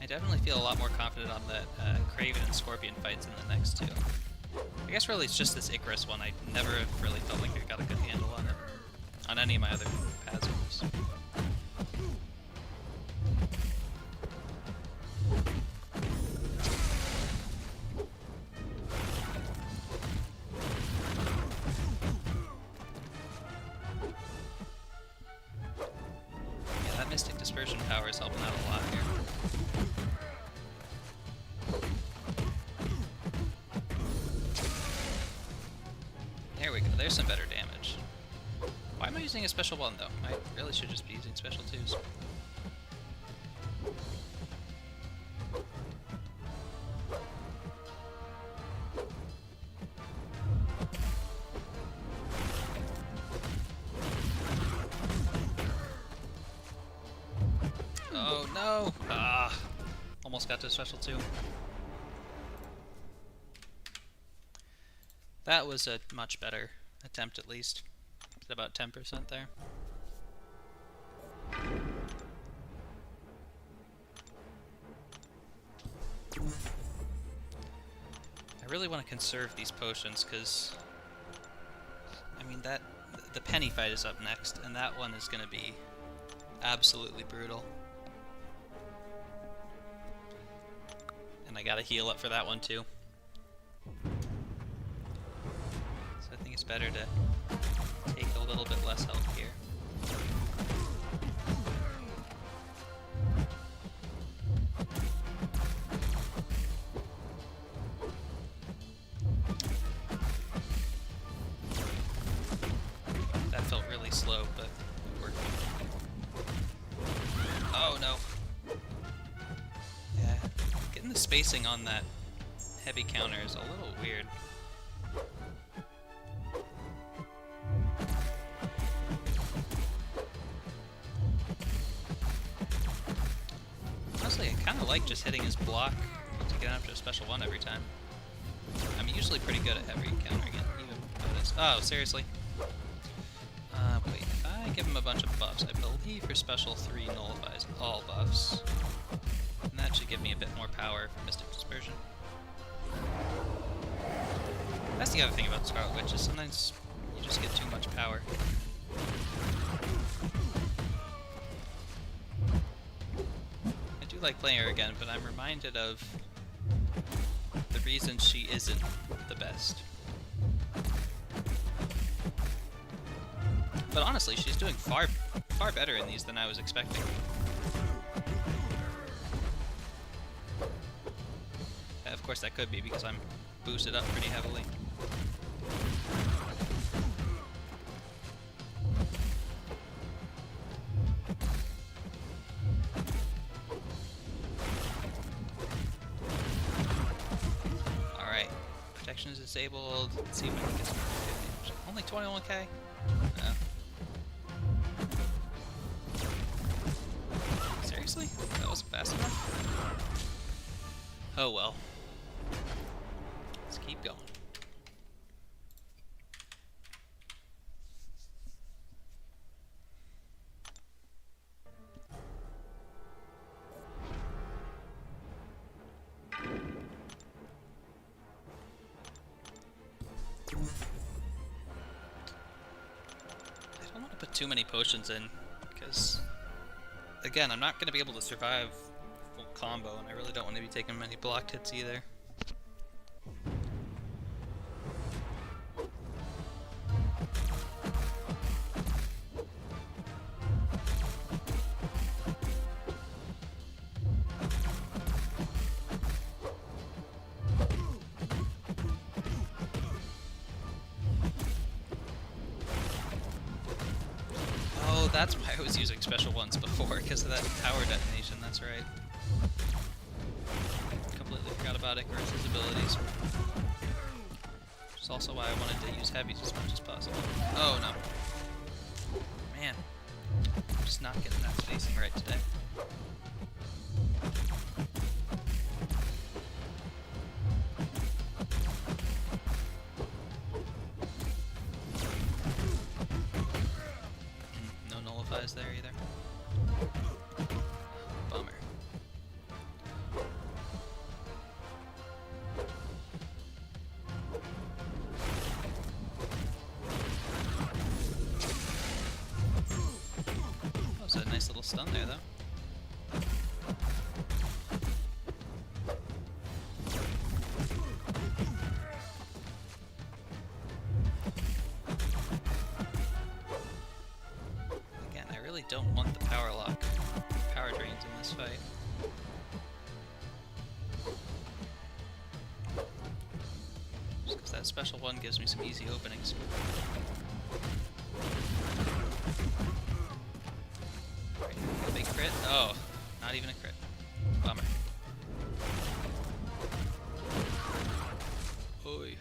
I definitely feel a lot more confident on the Craven and Scorpion fights in the next two. I guess really it's just this Icarus one. I never really felt like I got a good handle on it. On any of my other paths. Yeah, that Mystic Dispersion power is helping out a lot here. There we go, there's some better damage. Why am I using a special one though? I really should just be using special twos. Oh no! Ah, almost got to a special two. That was a much better attempt at least. It's about 10% there. I really want to conserve these potions because, I mean, the penny fight is up next, and that one is going to be absolutely brutal. And I gotta heal up for that one too. So I think it's better to take a little bit less health here. That felt really slow, but it worked. Oh no. Yeah, getting the spacing on that heavy counter is a little weird. Honestly, I kind of like just hitting his block to get after a special one every time. I'm usually pretty good at heavy countering it, even with this. Oh, seriously? Wait, if I give him a bunch of buffs, I believe her special 3 nullifies all buffs. And that should give me a bit more power for Mystic Dispersion. That's the other thing about Scarlet Witch, is sometimes you just get too much power. I do like playing her again, but I'm reminded of the reason she isn't the best. But honestly, she's doing far better in these than I was expecting. Of course that could be because I'm boosted up pretty heavily. Alright, protection is disabled. Let's see if I can get some damage. Only 21k? No. Seriously? That wasn't fast enough? Oh well. Let's keep going. I don't want to put too many potions in, because again, I'm not going to be able to survive full combo, and I really don't want to be taking many blocked hits either. that's why I was using special ones before, because of that power detonation, that's right. Completely forgot about Icarus's abilities. Which is also why I wanted to use heavies as much as possible. Oh no. Man. I'm just not getting that spacing right today. No nullifies there either. Bummer. That was a nice little stun there, though. Again, I really don't want the power lock, power drains in this fight. Just because that special one gives me some easy openings. Right, a big crit? Oh, not even a crit. Bummer. Oy.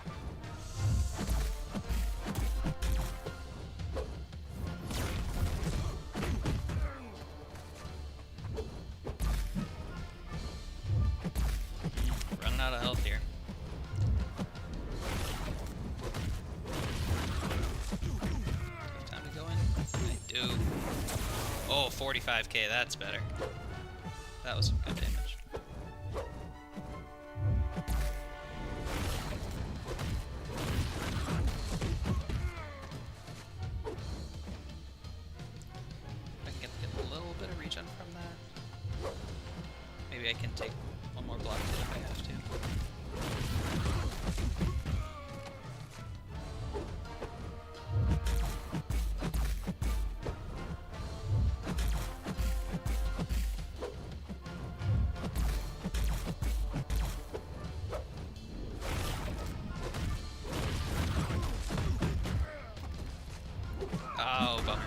Running out of health here. Time to go in? I do. Oh, 45k, that's better. That was some good damage. I can get a little bit of regen from that. Maybe I can take one more block hit if I have to. Oh, bummer.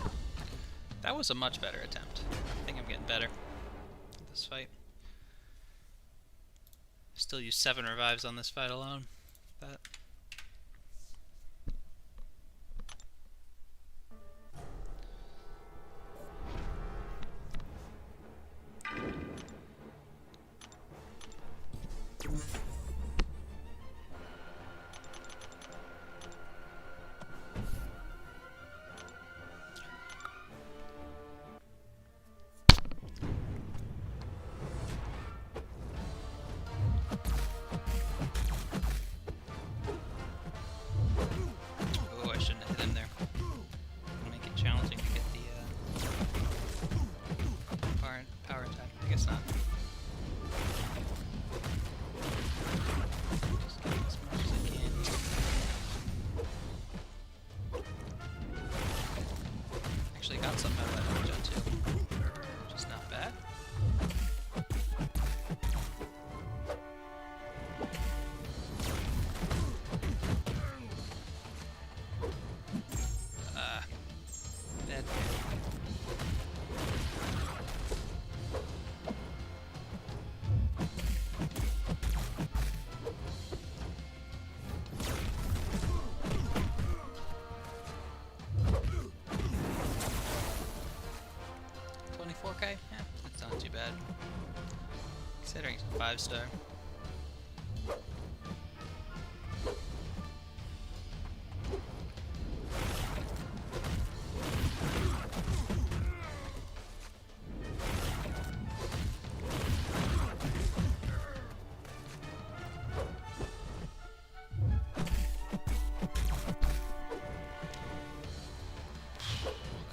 That was a much better attempt. I think I'm getting better at this fight. Still use 7 revives on this fight alone. That. Oh, I shouldn't have hit him there. It'll make it challenging to get the power attack. I guess not. Just getting as much as I can here. Actually got something out of that regen too, which is not bad. Bad parry. $24k? Yeah, that's not too bad. Considering it's a 5-star.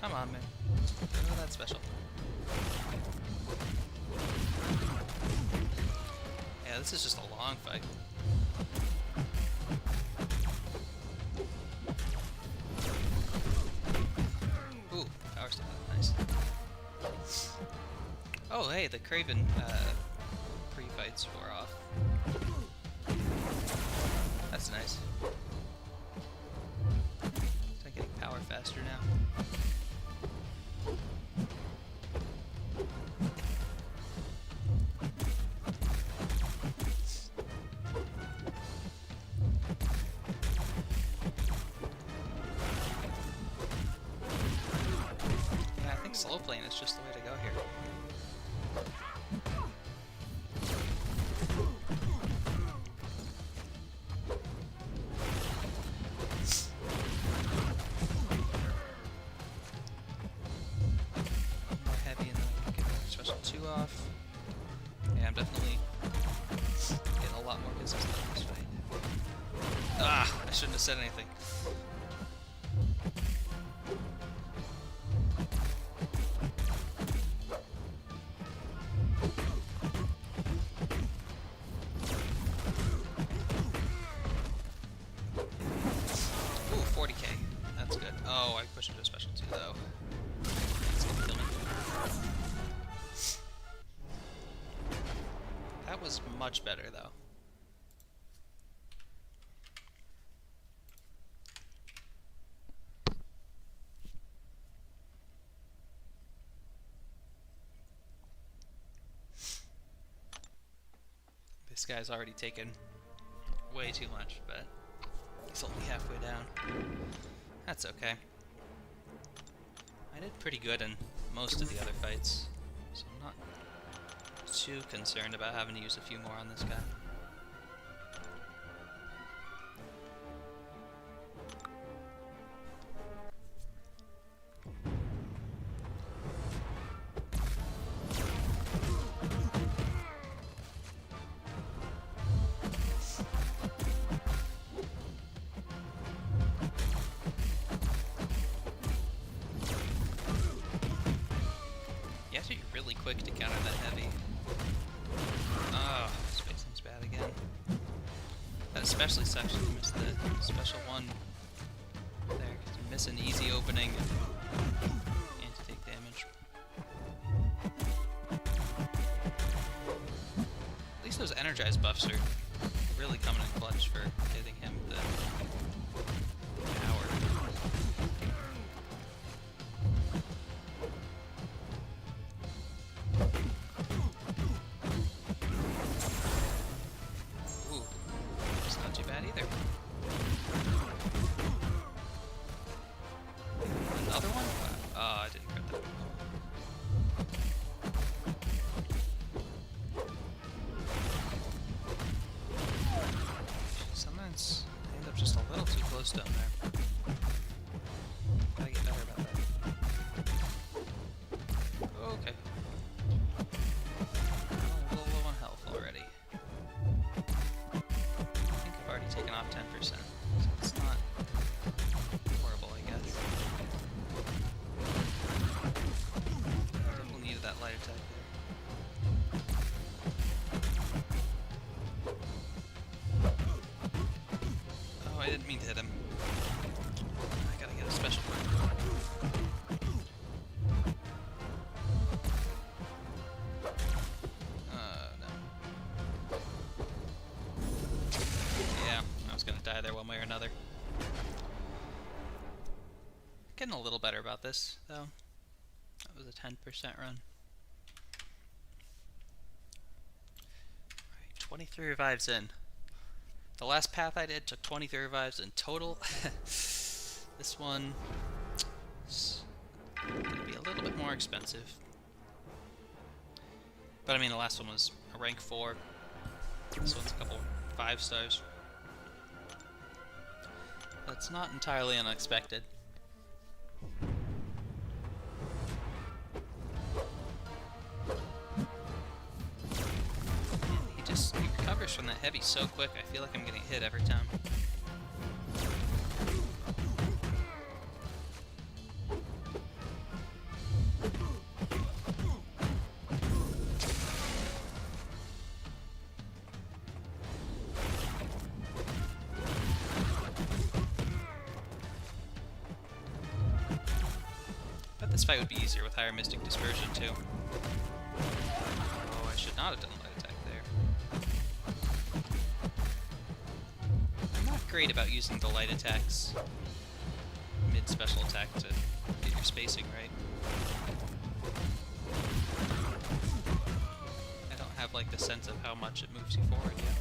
Come on, man. Oh, that's special. Yeah, this is just a long fight. Ooh, power step. Nice. Oh, hey, the Kraven pre-fights wore off. That's nice. Start getting power faster now. slow playing is just the way to go here. More heavy and then I can get my special 2 off. Yeah, I'm definitely getting a lot more consistent in this fight. Ah, I shouldn't have said anything. Ooh, 40k. That's good. Oh, I pushed him to a special 2 though. It's gonna kill me. That was much better though. This guy's already taken way too much, but he's only halfway down. That's okay. I did pretty good in most of the other fights, so I'm not too concerned about having to use a few more on this guy. You have to be really quick to counter that heavy. Oh, spacing's bad again. That especially sucks if you miss the special 1 there, because you miss an easy opening and to take damage. At least those energized buffs are really coming in clutch for getting him the power. Ooh, it's not too bad either. Another one? Wow. Oh, I didn't grab that one. Sometimes I end up just a little too close down there. Gotta get better about that. Okay. A little low on health already. I think I've already taken off 10%, so it's not horrible, I guess. Definitely needed that light attack there. Oh, I didn't mean to hit him. I gotta get a special one. No. Yeah, I was gonna die there one way or another. Getting a little better about this, though. That was a 10% run. Alright, 23 revives in. The last path I did took 23 revives in total. This one is going to be a little bit more expensive. But I mean, the last one was a rank 4. This one's a couple 5 stars. That's not entirely unexpected. He recovers from that heavy so quick, I feel like I'm getting hit every time. Bet this fight would be easier with higher Mystic Dispersion too. Oh, I should not have done light attack there. I'm not great about using the light attacks mid-special attack to get your spacing right. I don't have like the sense of how much it moves you forward yet.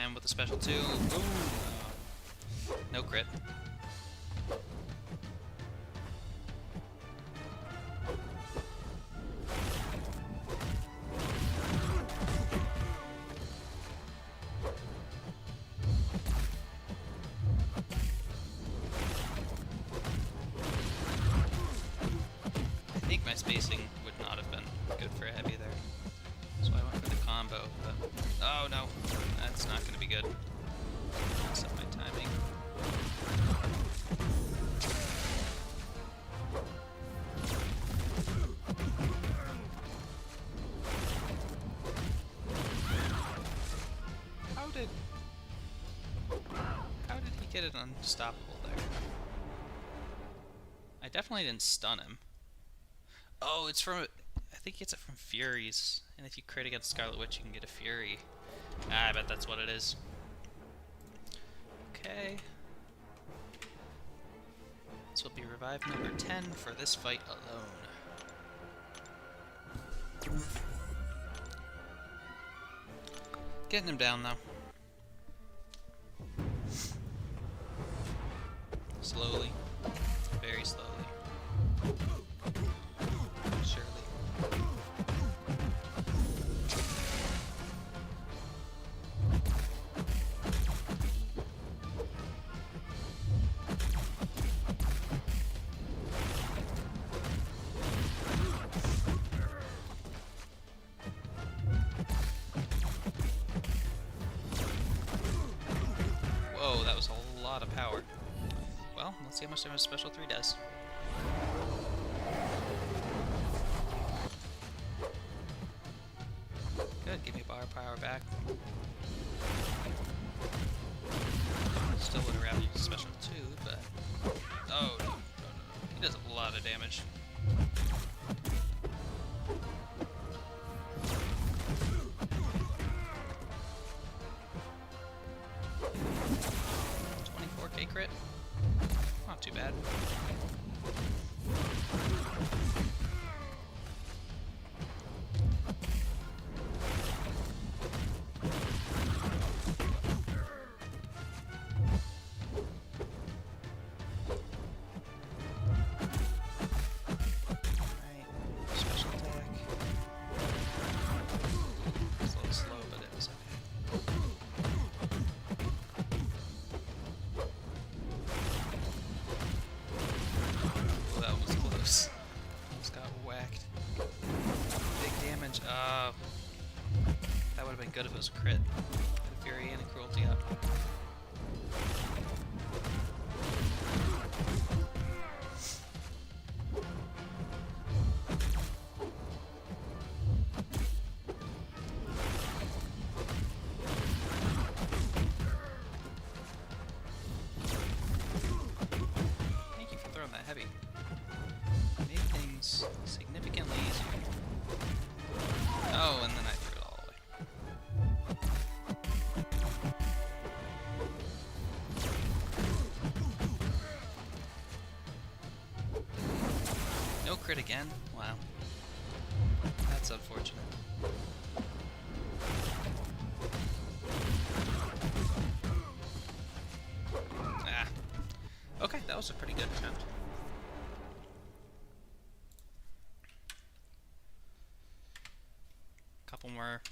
time with the special 2. Ooh, no crit. I think my spacing would not have been good for heavy there. So I went for the combo, but... Oh no! That's not going to be good. Mess up my timing. How did he get it unstoppable there? I definitely didn't stun him. Oh, it's from... I think he gets it from Furies. And if you crit against Scarlet Witch, you can get a Fury. Ah, I bet that's what it is. Okay. This will be revive number 10 for this fight alone. Getting him down, though. Slowly. Very slowly. Surely. Whoa, that was a lot of power. Well, let's see how much damage Special 3 does. Good, give me bar power back. Still would have rather used Special 2, but... Oh, no. He does a lot of damage. .24k crit? Not too bad. Alright, special attack. It's a little slow, but it was okay. Almost got whacked. Big damage. That would have been good if it was a crit. A Fury and a Cruelty up. Thank you for throwing that heavy. Made things significantly easier. Oh, and then I threw it all away. No crit again? Wow. That's unfortunate. Ah. Okay, that was a pretty good attempt. Couple more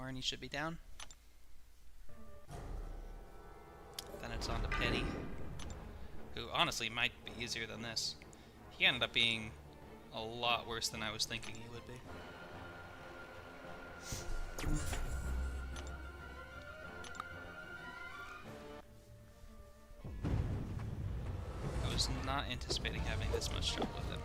and he should be down. Then it's on to Penny, who honestly might be easier than this. He ended up being a lot worse than I was thinking he would be. I was not anticipating having this much trouble with him.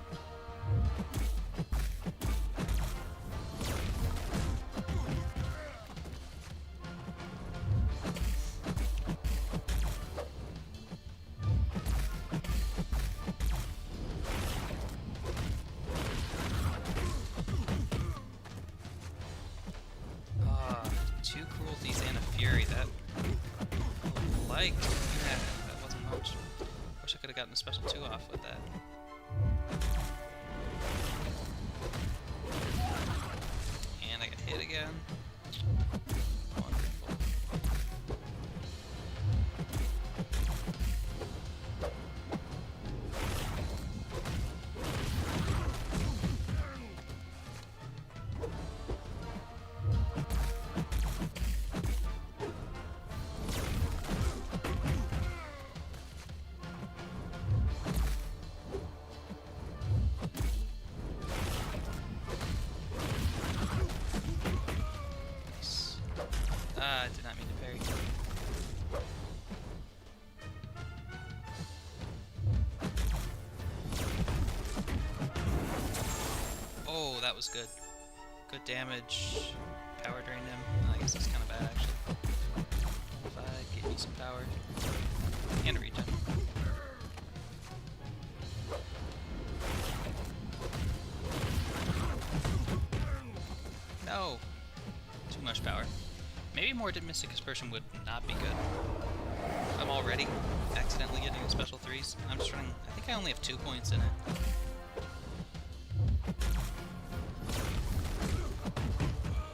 Two Cruelties and a Fury, that that wasn't much. Wish I could have gotten a special 2 off with that. And I got hit again. Wonderful. that was good. Good damage. Power drained him. I guess that's kind of bad, actually. 5, gave me some power. And a regen. No! Too much power. Maybe more Mystic Dispersion would not be good. I'm already accidentally getting a special 3s. I'm just running... I think I only have 2 points in it.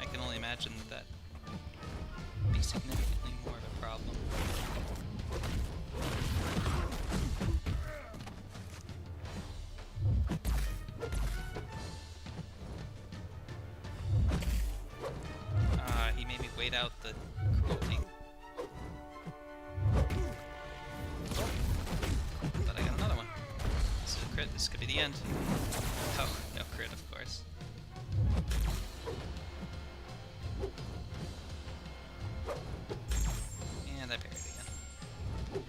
I can only imagine that would be significantly more of a problem. He made me wait out the cruelty. Oh, but I got another one. This is a crit. This could be the end. Oh, no crit, of course. And I parried again.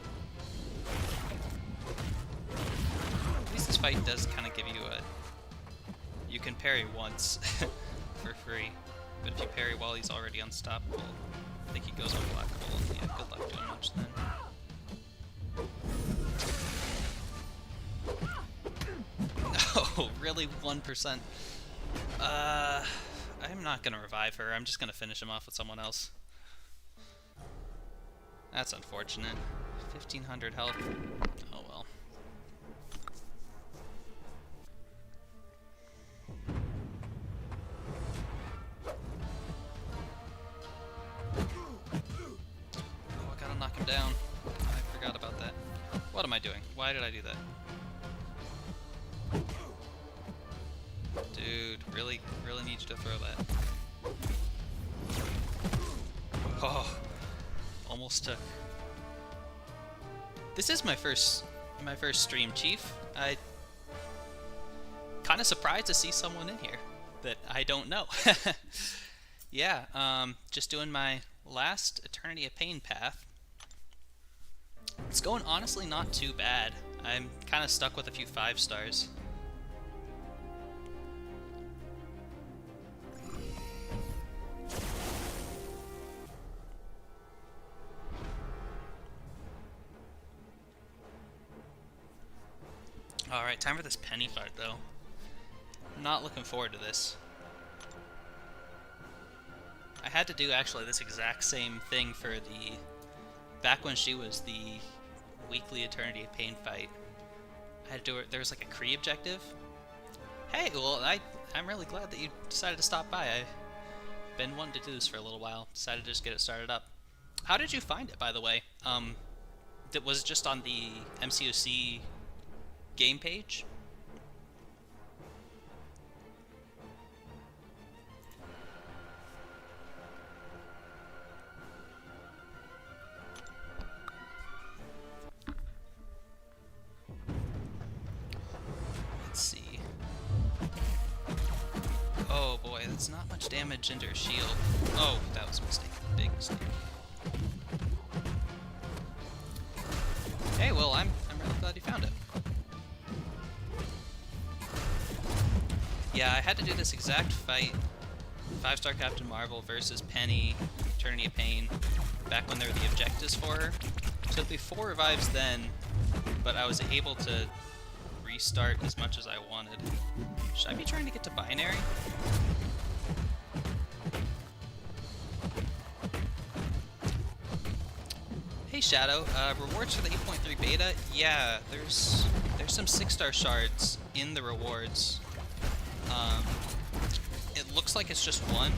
At least this fight does kind of give you a... You can parry once for free. But if you parry while he's already unstoppable, I think he goes unblockable. Yeah, good luck doing much then. Oh, really? 1%? I'm not gonna revive her. I'm just gonna finish him off with someone else. That's unfortunate. 1500 health. Oh well. Down. I forgot about that. What am I doing? Why did I do that? Dude, really need you to throw that. Oh, almost took. This is my first stream, Chief. I kind of surprised to see someone in here that I don't know. Yeah, just doing my last Eternity of Pain path. It's going honestly not too bad. I'm kind of stuck with a few 5 stars. Alright, time for this penny fight though. I'm not looking forward to this. I had to do actually this exact same thing for the... Back when she was the weekly Eternity of Pain fight, I had to do it. There was like a Kree objective. Hey, well, I'm really glad that you decided to stop by. I've been wanting to do this for a little while. Decided to just get it started up. How did you find it, by the way? That was just on the MCOC game page. Oh boy, that's not much damage into her shield. Oh, that was a mistake. Big mistake. Hey, well, I'm really glad you found it. Yeah, I had to do this exact fight. 5-star Captain Marvel versus Penny, Eternity of Pain, back when there were the objectives for her. So it'd be 4 revives then, but I was able to restart as much as I wanted. Should I be trying to get to binary? Hey Shadow, rewards for the 8.3 beta? Yeah, there's some 6-star shards in the rewards. It looks like it's just one.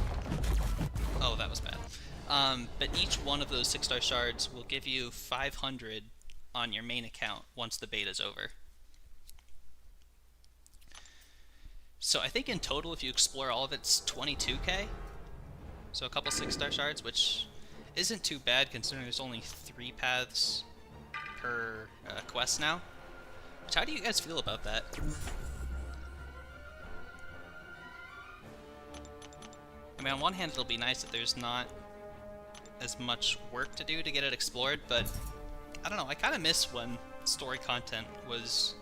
Oh, that was bad. But each one of those 6-star shards will give you 500 on your main account once the beta's over. So I think in total, if you explore all of it, it's 22k. So a couple 6-star shards, which isn't too bad considering there's only 3 paths per quest now. Which, how do you guys feel about that? I mean, on one hand, it'll be nice that there's not as much work to do to get it explored, but I don't know, I kind of miss when story content was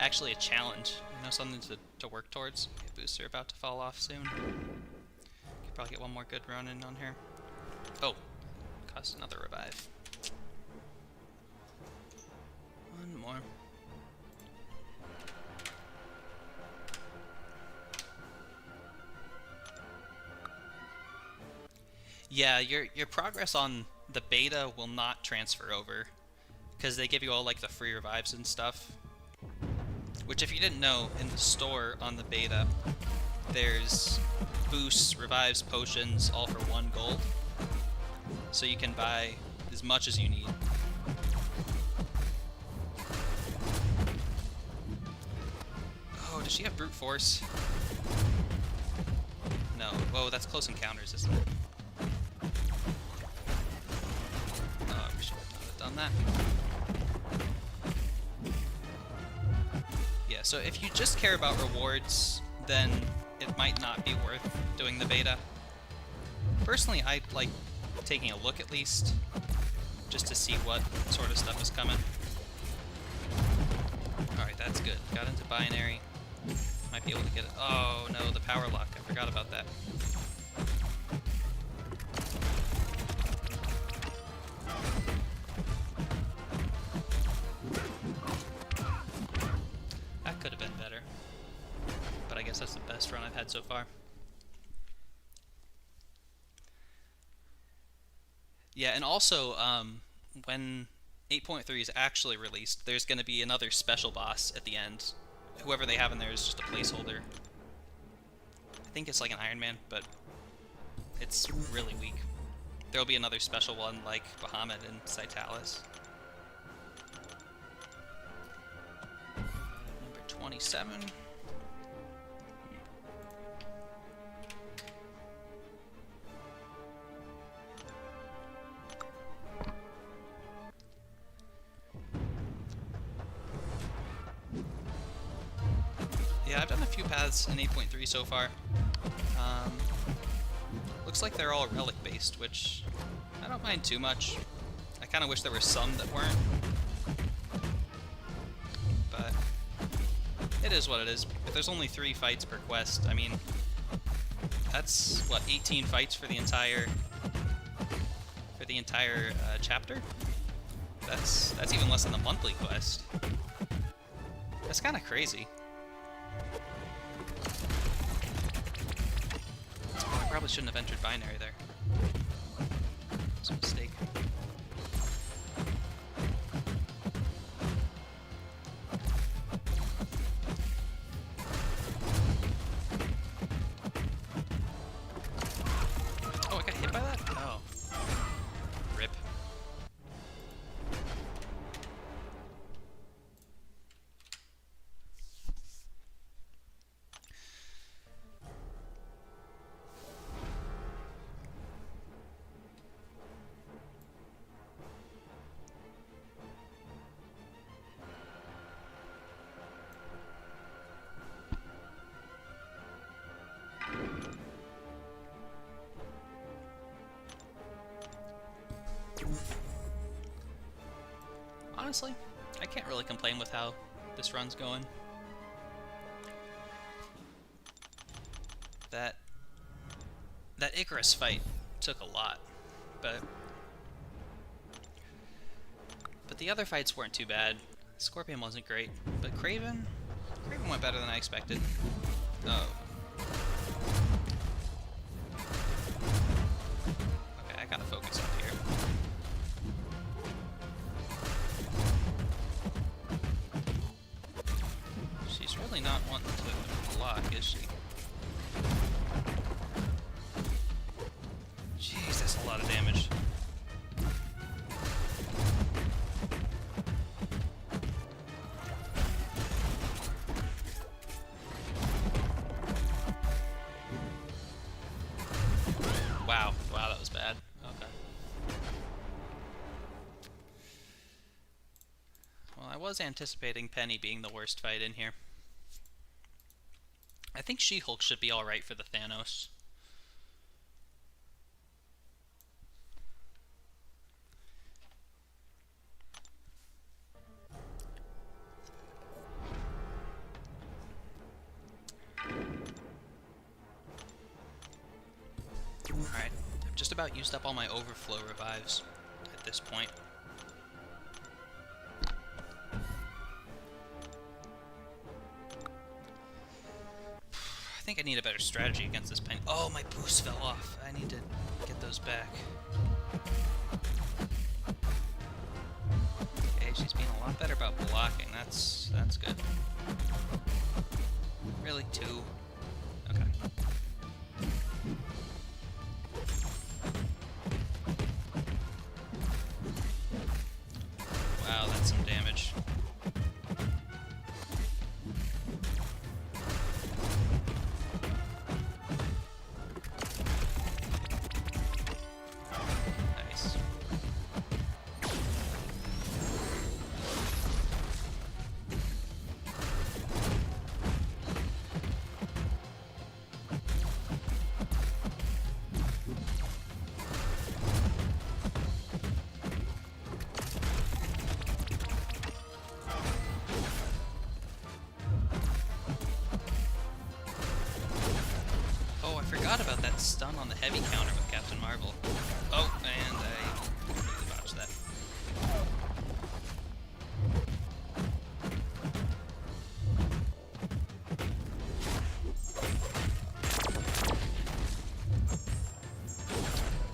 actually a challenge. You know, something to to work towards. Okay, booster about to fall off soon. Could probably get one more good run in on here. Oh, cost another revive. One more. Yeah, your progress on the beta will not transfer over because they give you all like the free revives and stuff. Which, if you didn't know, in the store on the beta, there's boosts, revives, potions, all for 1 gold. So you can buy as much as you need. Oh, does she have brute force? No. Whoa, that's close encounters, isn't it? Oh, we should not have done that. Yeah, so if you just care about rewards, then it might not be worth doing the beta. Personally, I like taking a look at least, just to see what sort of stuff is coming. Alright, that's good. Got into binary. Might be able to get it. Oh no, the power lock. I forgot about that. That could have been better. But I guess that's the best run I've had so far. Yeah, and also, when 8.3 is actually released, there's going to be another special boss at the end. Whoever they have in there is just a placeholder. I think it's like an Iron Man, but it's really weak. There'll be another special one like Bahamut and Citalis. Number 27. Yeah, I've done a few paths in 8.3 so far. Looks like they're all relic based, which I don't mind too much. I kind of wish there were some that weren't. But it is what it is. If there's only 3 fights per quest, I mean, that's what, 18 fights for the entire chapter? That's even less than the monthly quest. That's kind of crazy. I probably shouldn't have entered binary there. It's a mistake. Oh, I got hit by that? Oh. Rip. Honestly, I can't really complain with how this run's going. That Icarus fight took a lot, but the other fights weren't too bad. Scorpion wasn't great, but Kraven went better than I expected. Oh. Okay, I gotta focus up here. She's really not wanting to block, is she? Jeez, that's a lot of damage. Wow, that was bad. Okay. Well, I was anticipating Penny being the worst fight in here. I think She-Hulk should be alright for the Thanos. Alright, I've just about used up all my overflow revives at this point. I think I need a better strategy against this penny. Oh, my boosts fell off. I need to get those back. Okay, she's being a lot better about blocking. That's good. Really, 2? Okay. Wow, that's some damage. Nice. Oh, I forgot about that stun on the heavy counter with Captain Marvel. Oh, and I completely botched that.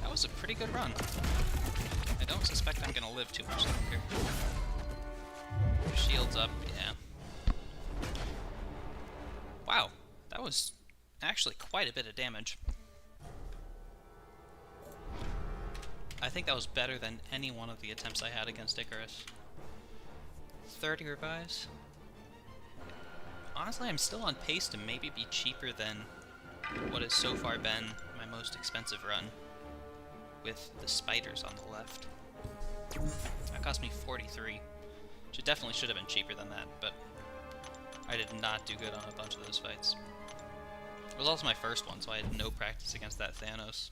That was a pretty good run. I don't suspect I'm gonna live too much longer. Shield's up, yeah. Wow, that was actually quite a bit of damage. I think that was better than any one of the attempts I had against Icarus. 30 revives. Honestly, I'm still on pace to maybe be cheaper than what has so far been my most expensive run, with the spiders on the left. That cost me 43, which it definitely should have been cheaper than that, but I did not do good on a bunch of those fights. It was also my first one, so I had no practice against that Thanos.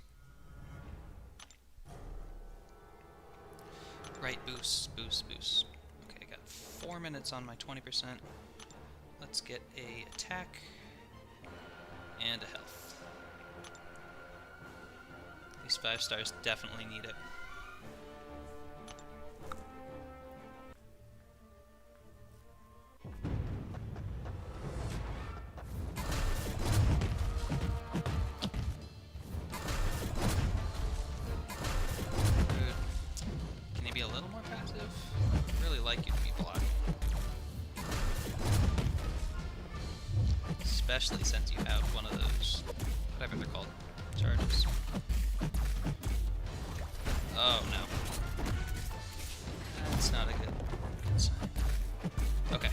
Right, boost, boost, boost. Okay, I got 4 minutes on my 20%. Let's get a attack and a health. These 5 stars definitely need it. Especially since you have one of those, whatever they're called, charges. Oh no. That's not a good sign. Okay.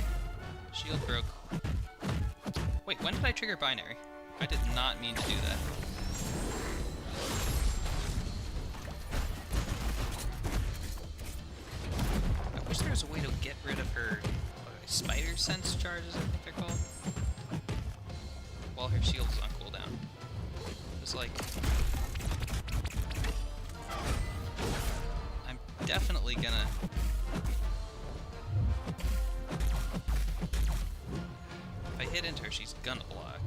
Shield broke. Wait, when did I trigger binary? I did not mean to do that. I wish there was a way to get rid of her spider sense charges, I think they're called. While her shield is on cooldown. Just like... I'm definitely gonna... If I hit into her, she's gonna block.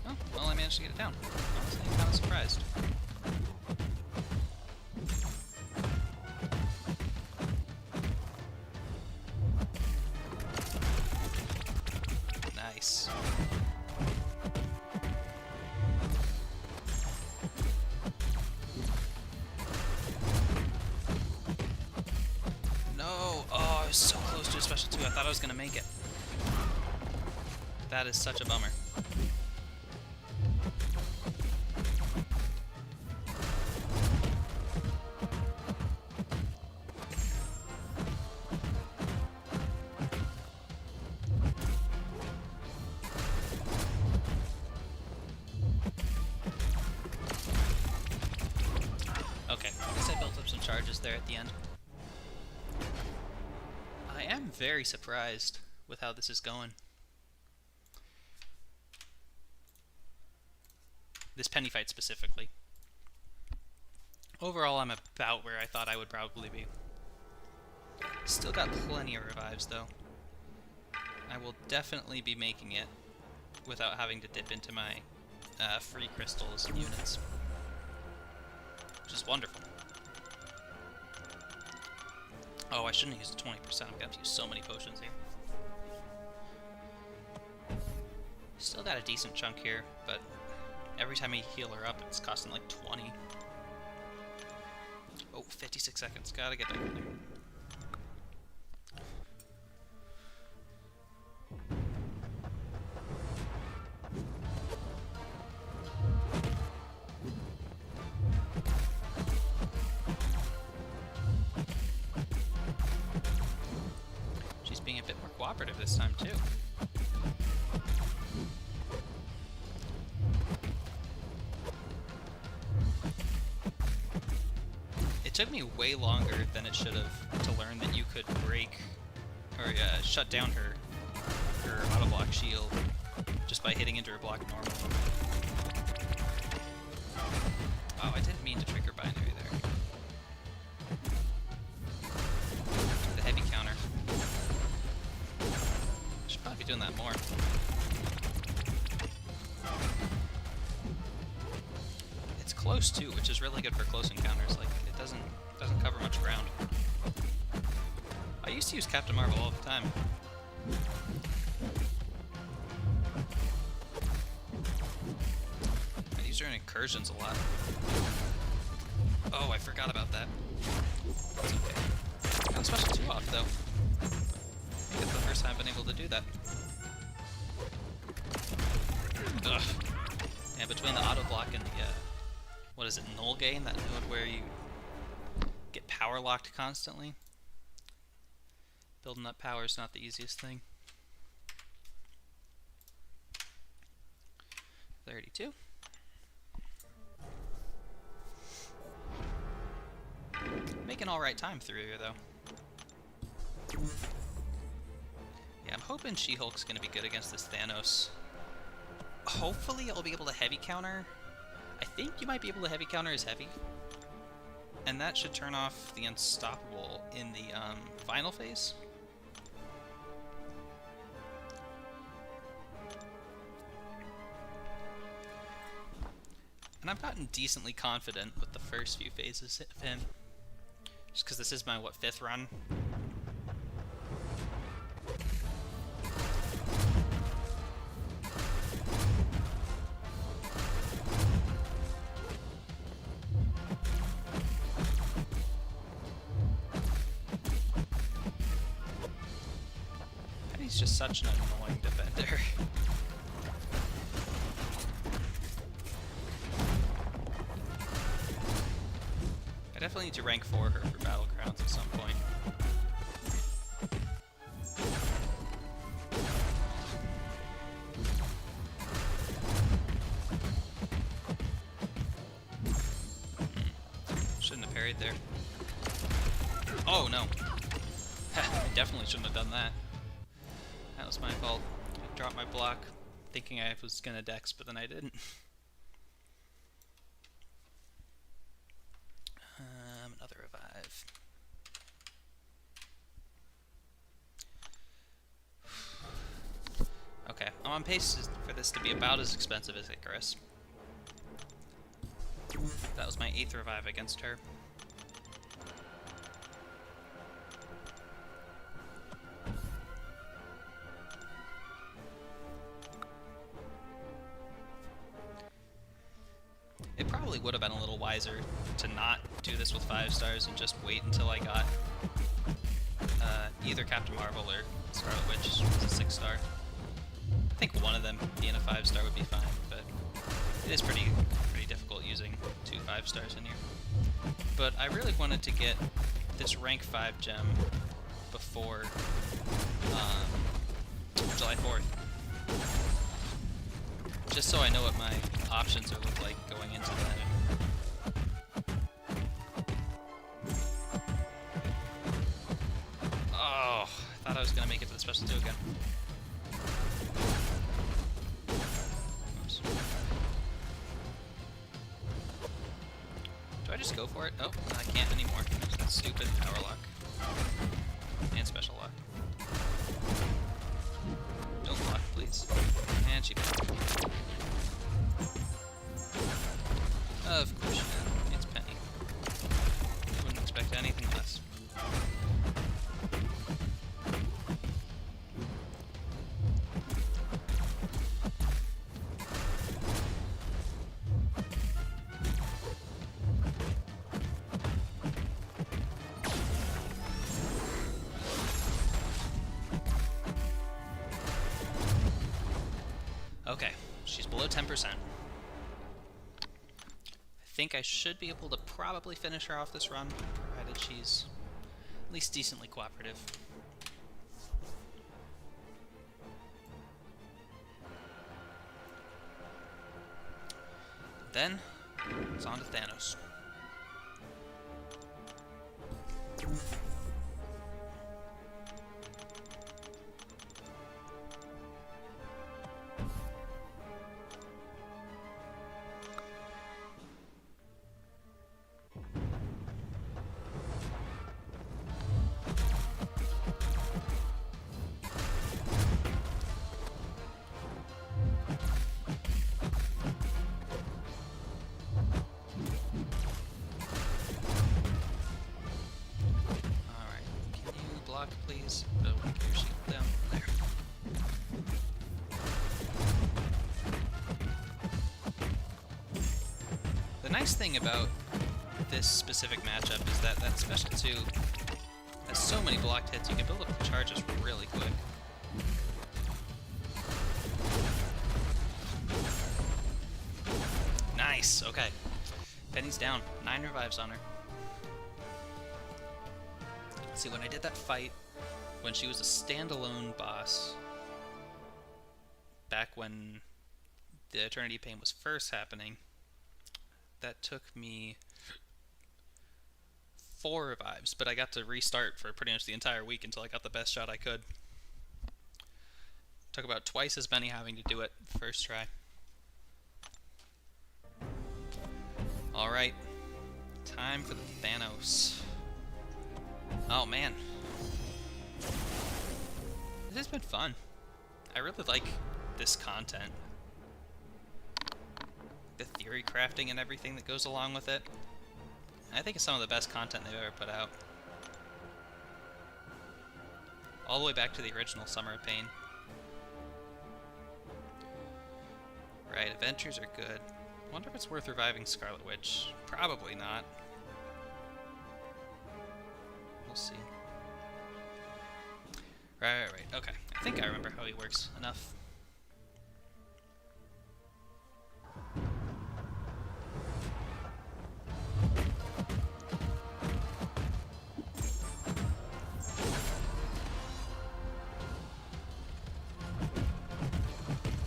Oh, well, I managed to get it down. Honestly, I'm kind of surprised. Nice. No! Oh, I was so close to a special 2. I thought I was gonna make it. That is such a bummer. Okay, at least I built up some charges there at the end. I am very surprised with how this is going. This penny fight specifically. Overall, I'm about where I thought I would probably be. Still got plenty of revives, though. I will definitely be making it without having to dip into my free crystals and units, which is wonderful. Oh, I shouldn't use the 20%. I'm going to use so many potions here. Still got a decent chunk here, but every time I heal her up, it's costing like 20. Oh, 56 seconds. Gotta get back in there. She's being a bit more cooperative this time, too. It took me way longer than it should have to learn that you could break or shut down her auto block shield just by hitting into her block normally. Oh, I didn't mean to trigger binary there. The heavy counter. I should probably be doing that more. It's close too, which is really good for close encounters. Like it doesn't cover much ground. I used to use Captain Marvel all the time. I use her in incursions a lot. Oh, I forgot about that. That's okay. Got a special 2 off though. I think that's the first time I've been able to do that. Ugh. And between the auto block and the what is it, null gain, that node where you get power locked constantly. Building up power is not the easiest thing. 32. Making all right time through here, though. Yeah, I'm hoping She-Hulk's gonna be good against this Thanos. Hopefully I'll be able to heavy counter. I think you might be able to heavy counter his heavy. And that should turn off the unstoppable in the final phase. And I've gotten decently confident with the first few phases of him. Just because this is my, what, 5th run? And he's just such an annoying defender. I definitely need to rank 4 her for Battlegrounds at some point. Shouldn't have parried there. Oh no! I definitely shouldn't have done that. That was my fault. I dropped my block thinking I was gonna dex, but then I didn't. Another revive. Okay, I'm on pace for this to be about as expensive as Icarus. That was my 8th revive against her. It probably would have been a little wiser to not do this with 5 stars and just wait until I got either Captain Marvel or Scarlet Witch as a 6 star. I think one of them being a 5 star would be fine, but it is pretty difficult using 2 5 stars in here. But I really wanted to get this rank 5 gem before July 4th. Just so I know what my options will look like going into that. Oh, I thought I was going to make it to the special 2 again. Oops. Do I just go for it? Oh, I can't anymore. That stupid power lock. And special lock. below 10%. I think I should be able to probably finish her off this run, provided she's at least decently cooperative. Then, it's on to Thanos. Please. Oh, your shield down there. The nice thing about this specific matchup is that that special 2 has so many blocked hits, you can build up the charges really quick. Nice, okay. Penny's down. 9 revives on her. See, when I did that fight, when she was a standalone boss, back when the Eternity Pain was first happening, that took me 4 revives, but I got to restart for pretty much the entire week until I got the best shot I could. Took about twice as many having to do it first try. Alright, time for the Thanos. Oh man, this has been fun. I really like this content. The theory crafting and everything that goes along with it. I think it's some of the best content they've ever put out. All the way back to the original Summer of Pain. Right, adventures are good. I wonder if it's worth reviving Scarlet Witch. Probably not. See. Right. Okay. I think I remember how he works enough.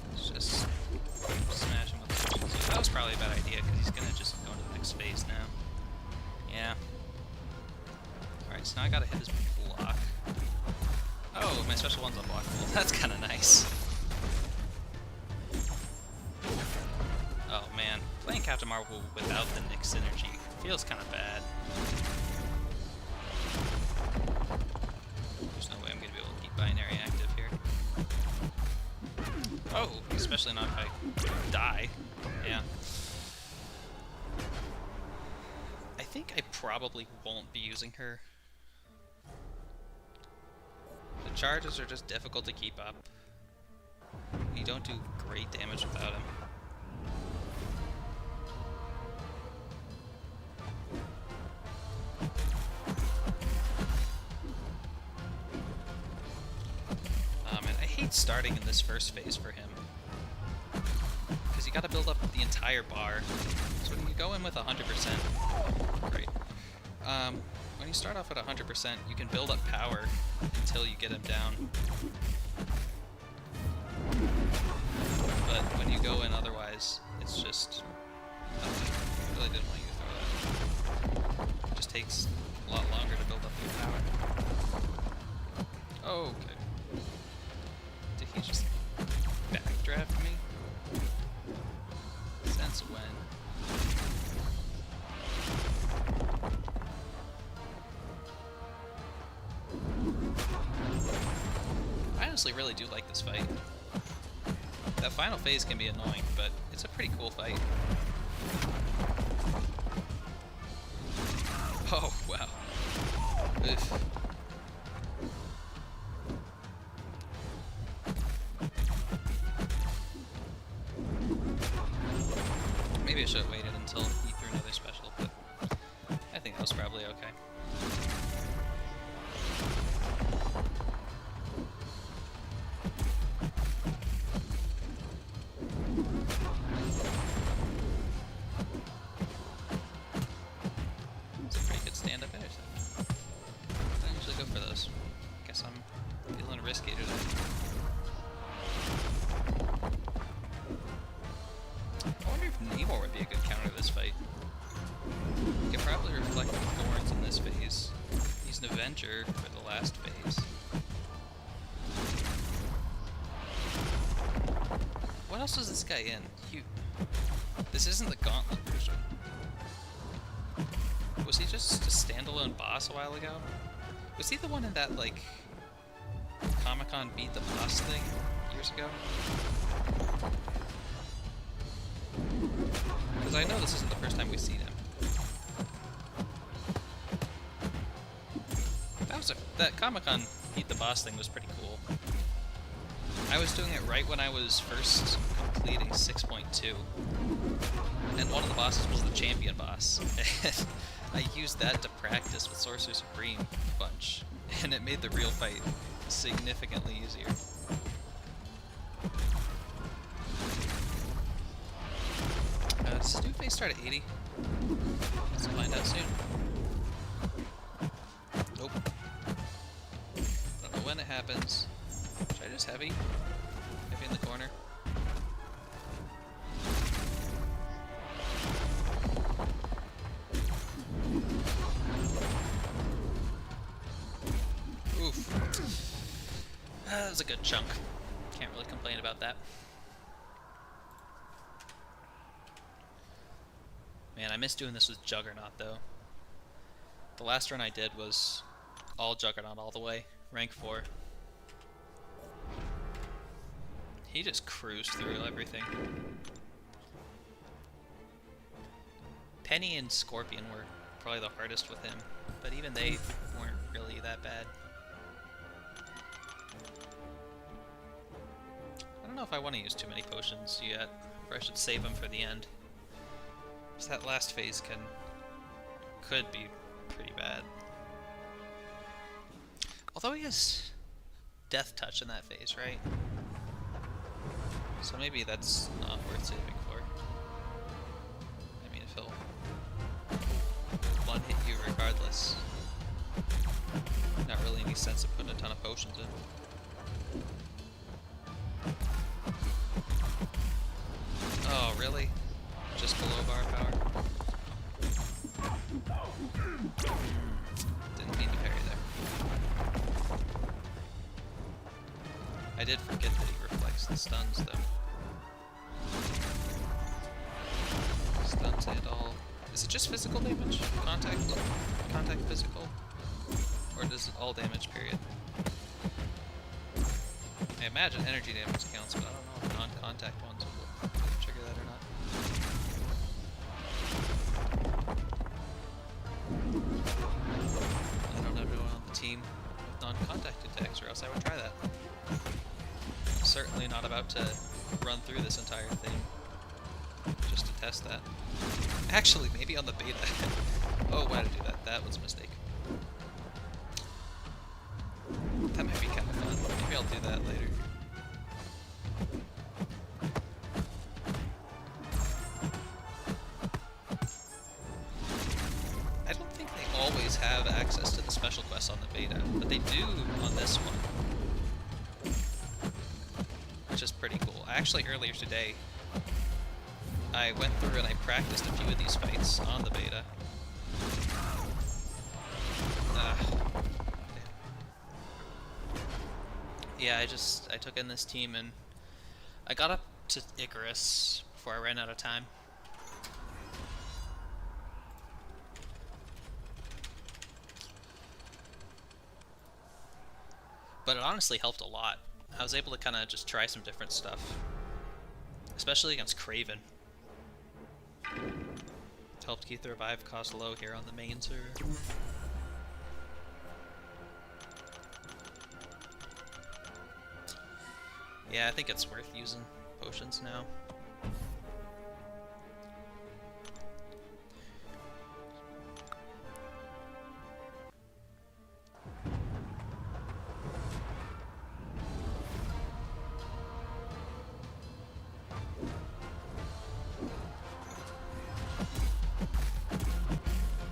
Let's just smash him with the switches. That was probably a bad idea because he's gonna just go into the next phase now. Yeah. Alright, so now I gotta hit his block. Oh, my special one's unblockable. That's kinda nice. Oh man, playing Captain Marvel without the Nyx synergy feels kinda bad. There's no way I'm gonna be able to keep binary active here. Oh, especially not if I die. Yeah. I think I probably won't be using her. The charges are just difficult to keep up. You don't do great damage without him. And I hate starting in this first phase for him. Because you gotta build up the entire bar. So when you go in with 100%, great. When you start off at 100%, you can build up power until you get him down. But when you go in otherwise, it's just nothing. I really didn't want you to throw that. It just takes a lot longer to build up your power. Oh, okay. Did he just backdraft me? Since when? I honestly really do like this fight. That final phase can be annoying, but it's a pretty cool fight. Oh, wow. Oof. Maybe I should have waited until he threw another special, but I think that was probably okay. Avenger for the last phase. What else was this guy in? This isn't the Gauntlet version. Was he just a standalone boss a while ago? Was he the one in that, like, Comic-Con beat the boss thing years ago? Because I know this isn't the first time we've seen him. That Comic-Con beat the boss thing was pretty cool. I was doing it right when I was first completing 6.2. And one of the bosses was the champion boss. And I used that to practice with Sorcerer Supreme a bunch. And it made the real fight significantly easier. Does this new phase start at 80? Let's find out soon. Nope. Don't know when it happens. Should I just heavy? Heavy in the corner? Oof. That was a good chunk. Can't really complain about that. Man, I miss doing this with Juggernaut, though. The last run I did was all Juggernaut all the way, rank 4. He just cruised through everything. Penny and Scorpion were probably the hardest with him, but even they weren't really that bad. I don't know if I want to use too many potions yet, or I should save them for the end. Because that last phase could be pretty bad. Although he has Death Touch in that phase, right? So maybe that's not worth saving for. I mean, if he'll one hit you regardless. Not really any sense of putting a ton of potions in. Oh, really? Just below bar power? Didn't mean to parry there. I did forget that he reflects the stuns, though. Stuns and all. Is it just physical damage? Contact physical? Or does it all damage, period? I imagine energy damage counts, but I don't know if non-contact ones will trigger that or not. I don't have anyone on the team with non-contact attacks, or else I would try that. Certainly not about to run through this entire thing just to test that. Actually, maybe on the beta. Oh, why did I do that? That was a mistake. That might be kind of fun. Maybe I'll do that later. I don't think they always have access to the special quests on the beta, but they do on this one. Which is pretty cool. Actually, earlier today, I went through and I practiced a few of these fights on the beta. Yeah, I took in this team and I got up to Icarus before I ran out of time. But it honestly helped a lot. I was able to kind of just try some different stuff. Especially against Kraven. It helped keep the revive cost low here on the main server. Yeah, I think it's worth using potions now.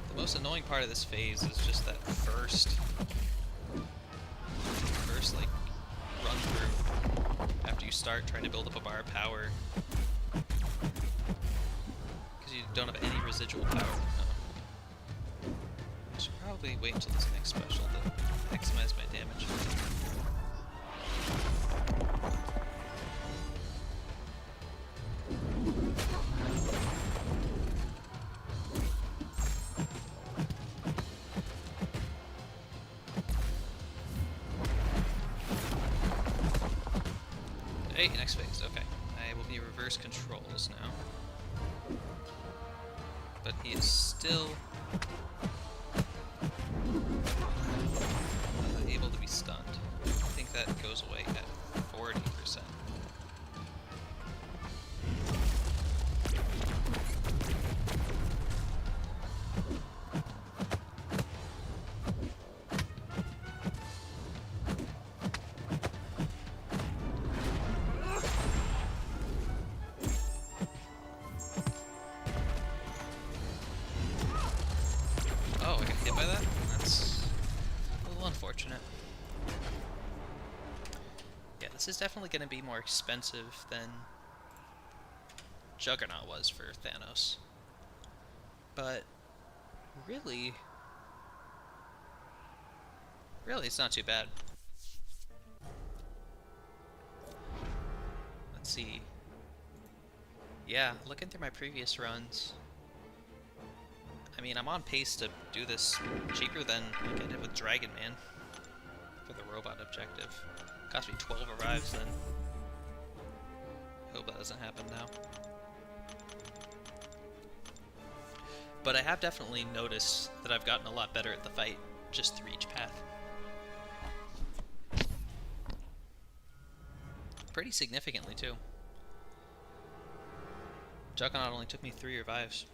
The most annoying part of this phase is just that first like run through after you start trying to build up a bar of power, because you don't have any residual power. I should probably probably wait until this next special to maximize my damage. Hey, next phase, okay. I will be reverse controls now. But he is still able to be stunned. I think that goes away at 40%. Oh, I got hit by that? That's a little unfortunate. Yeah, this is definitely going to be more expensive than Juggernaut was for Thanos. But really it's not too bad. Let's see. Yeah, looking through my previous runs, I mean, I'm on pace to do this cheaper than like I did with Dragon Man for the robot objective. Cost me 12 arrives then. Hope that doesn't happen now. But I have definitely noticed that I've gotten a lot better at the fight just through each path. Pretty significantly too. Juggernaut only took me 3 revives.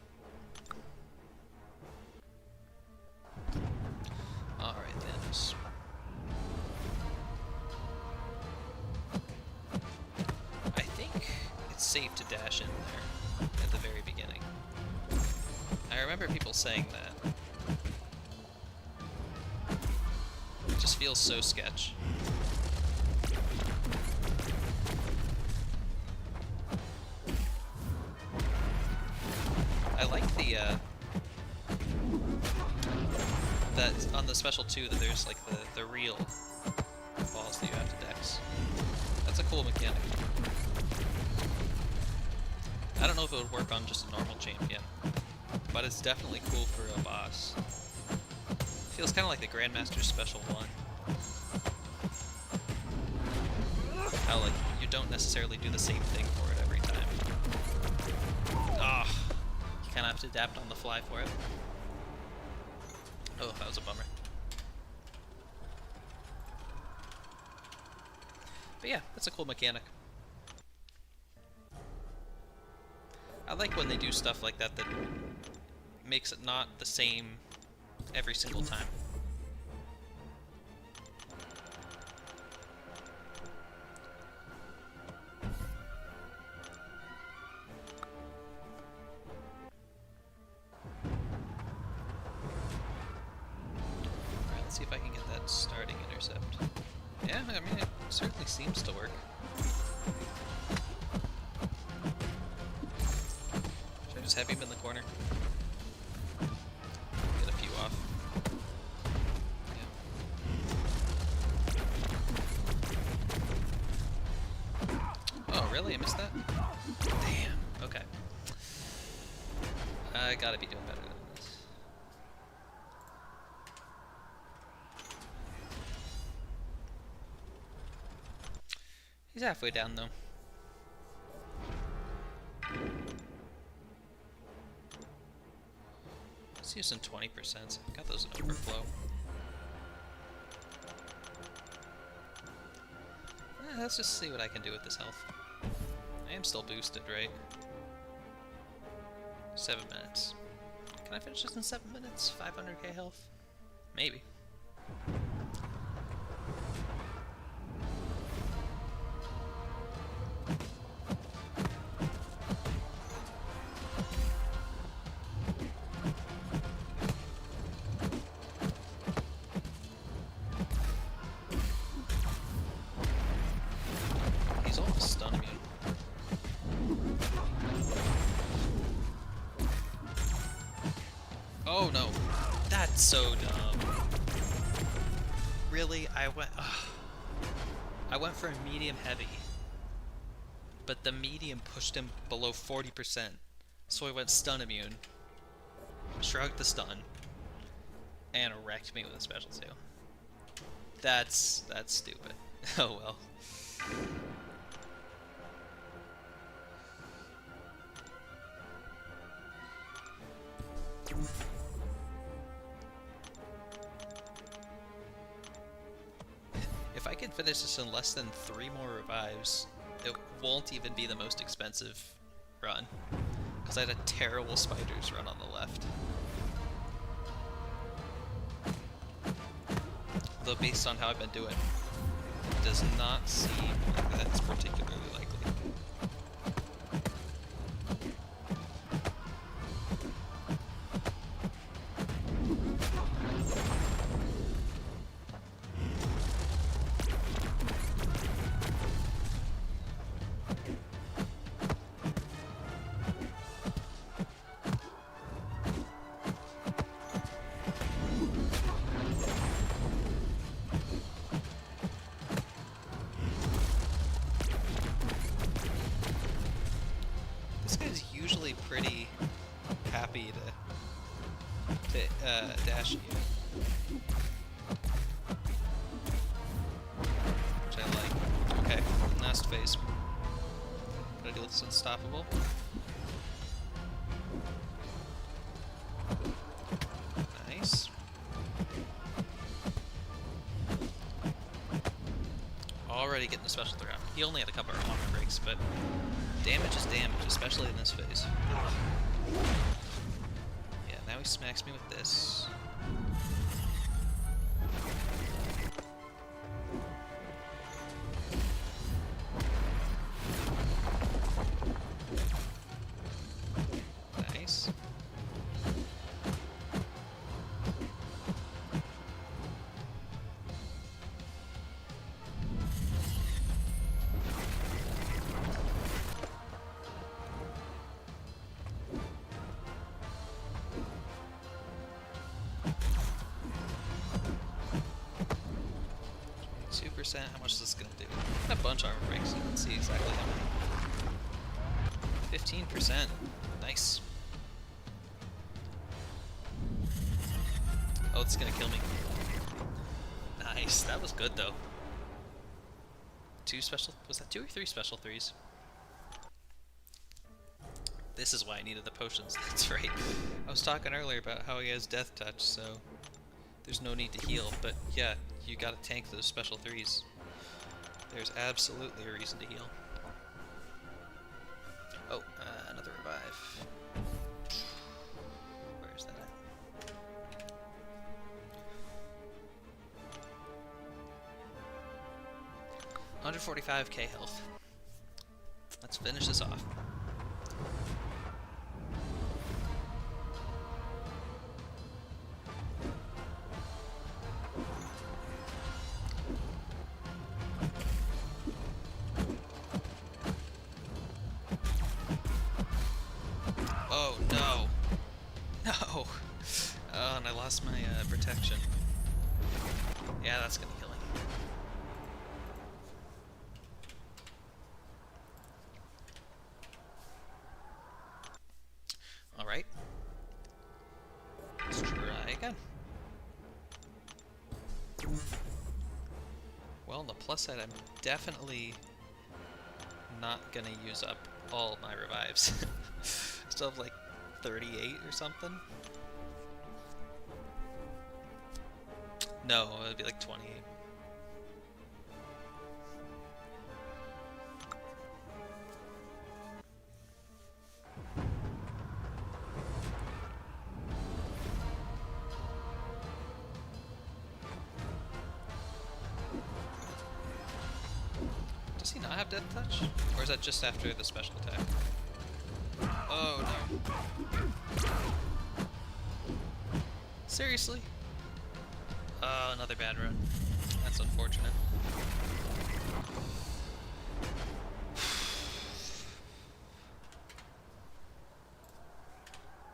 Alright, Thanos. I think it's safe to dash in there at the very beginning. I remember people saying that. It just feels so sketch. I like that on the special 2 that there's like the real balls that you have to dex. That's a cool mechanic. I don't know if it would work on just a normal champion, but it's definitely cool for a boss. Feels kind of like the Grandmaster's Special 1. How like you don't necessarily do the same thing for it every time. Ah, you kind of have to adapt on the fly for it. Oh, that was a bummer. But yeah, that's a cool mechanic. I like when they do stuff like that that makes it not the same every single time. Alright, let's see if I can get that starting intercept. Yeah, I mean, it certainly seems to work. Should I just have him in the corner? Get a few off. Yeah. Oh, really? I missed that? Damn. Okay. I gotta be doing better than this. He's halfway down, though. Let's use some 20%. Got those in overflow. Let's just see what I can do with this health. I am still boosted, right? 7 minutes. Can I finish this in 7 minutes? 500k health? Maybe. He's almost stunned me. Oh no. That's so dumb. really, I went for a medium heavy, but the medium pushed him below 40%, so I went stun immune, shrugged the stun, and wrecked me with a special 2. That's stupid. Oh well. If I can finish this in less than 3 more revives, it won't even be the most expensive run, because I had a terrible spiders run on the left. Though based on how I've been doing, it does not seem like that's particularly likely. Usually pretty happy to dash you, which I like. Okay, last phase. Gotta do this unstoppable. Nice. Already getting the special throw. He only had a couple of armor breaks, but damage is damage, especially in this phase. Yeah, now he smacks me with this. Nice. How much is this gonna do? A bunch of armor breaks, so you can see exactly how many. 15%. Nice. Oh, it's gonna kill me. Nice. That was good though. 2 special, was that 2 or 3 special 3s? This is why I needed the potions. That's right. I was talking earlier about how he has death touch, so there's no need to heal, but yeah, you gotta tank those special 3s. There's absolutely a reason to heal. Oh, another revive. Where is that at? $145k health. Let's finish this off. Oh no! No! Oh, and I lost my protection. Yeah, that's gonna kill him. Alright. Let's try again. Well, on the plus side, I'm definitely not gonna use up all my revives. Still have like 38 or something. No, it would be like 28. Does he not have death touch? Or is that just after the special attack? Oh no. Seriously? Oh, another bad run. That's unfortunate.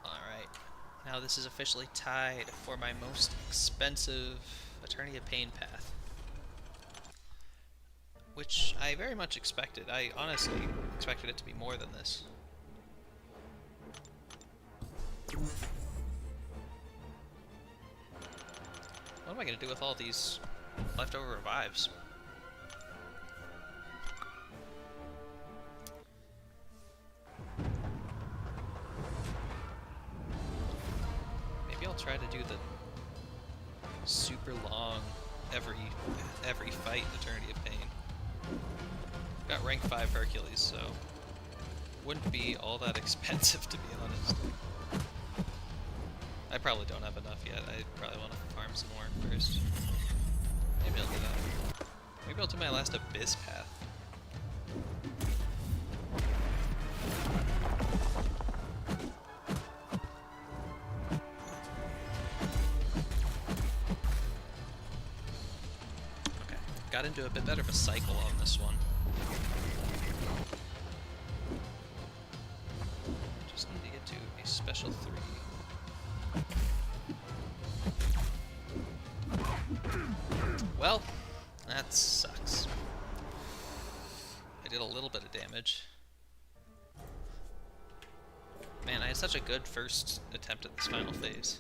Alright. Now this is officially tied for my most expensive Attorney of Pain path. Which I very much expected. I honestly expected it to be more than this. What am I going to do with all these leftover revives? Maybe I'll try to do the super long every fight Eternity of Pain. Got rank 5 Hercules, so wouldn't be all that expensive, to be honest. I probably don't have enough yet. I probably want to farm some more first. Maybe I'll do that. Maybe I'll do my last Abyss path. Okay, got into a bit better of a cycle on this one. Just need to get to a special 3. Well, that sucks. I did a little bit of damage. Man, I had such a good first attempt at this final phase.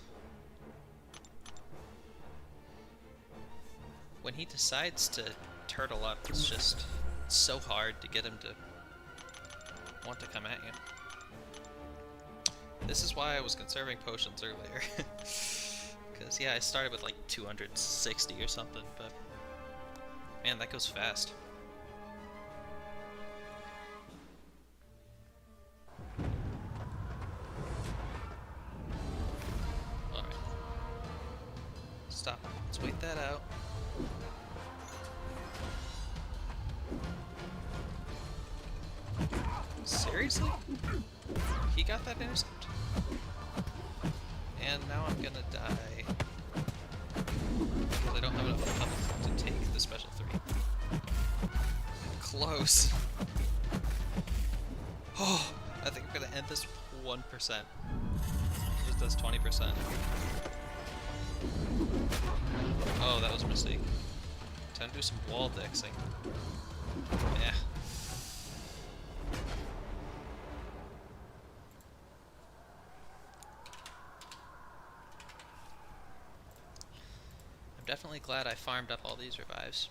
When he decides to turtle up, it's just so hard to get him to want to come at you. This is why I was conserving potions earlier. Because, yeah, I started with like 260 or something, but man, that goes fast. Alright. Stop. Let's wait that out. Seriously? He got that intercept? And now I'm gonna die. Because I don't have enough health to take the special 3. Close. Oh, I think I'm gonna end this 1%. This does 20%. Oh, that was a mistake. Time to do some wall dexing. Yeah. Definitely glad I farmed up all these revives.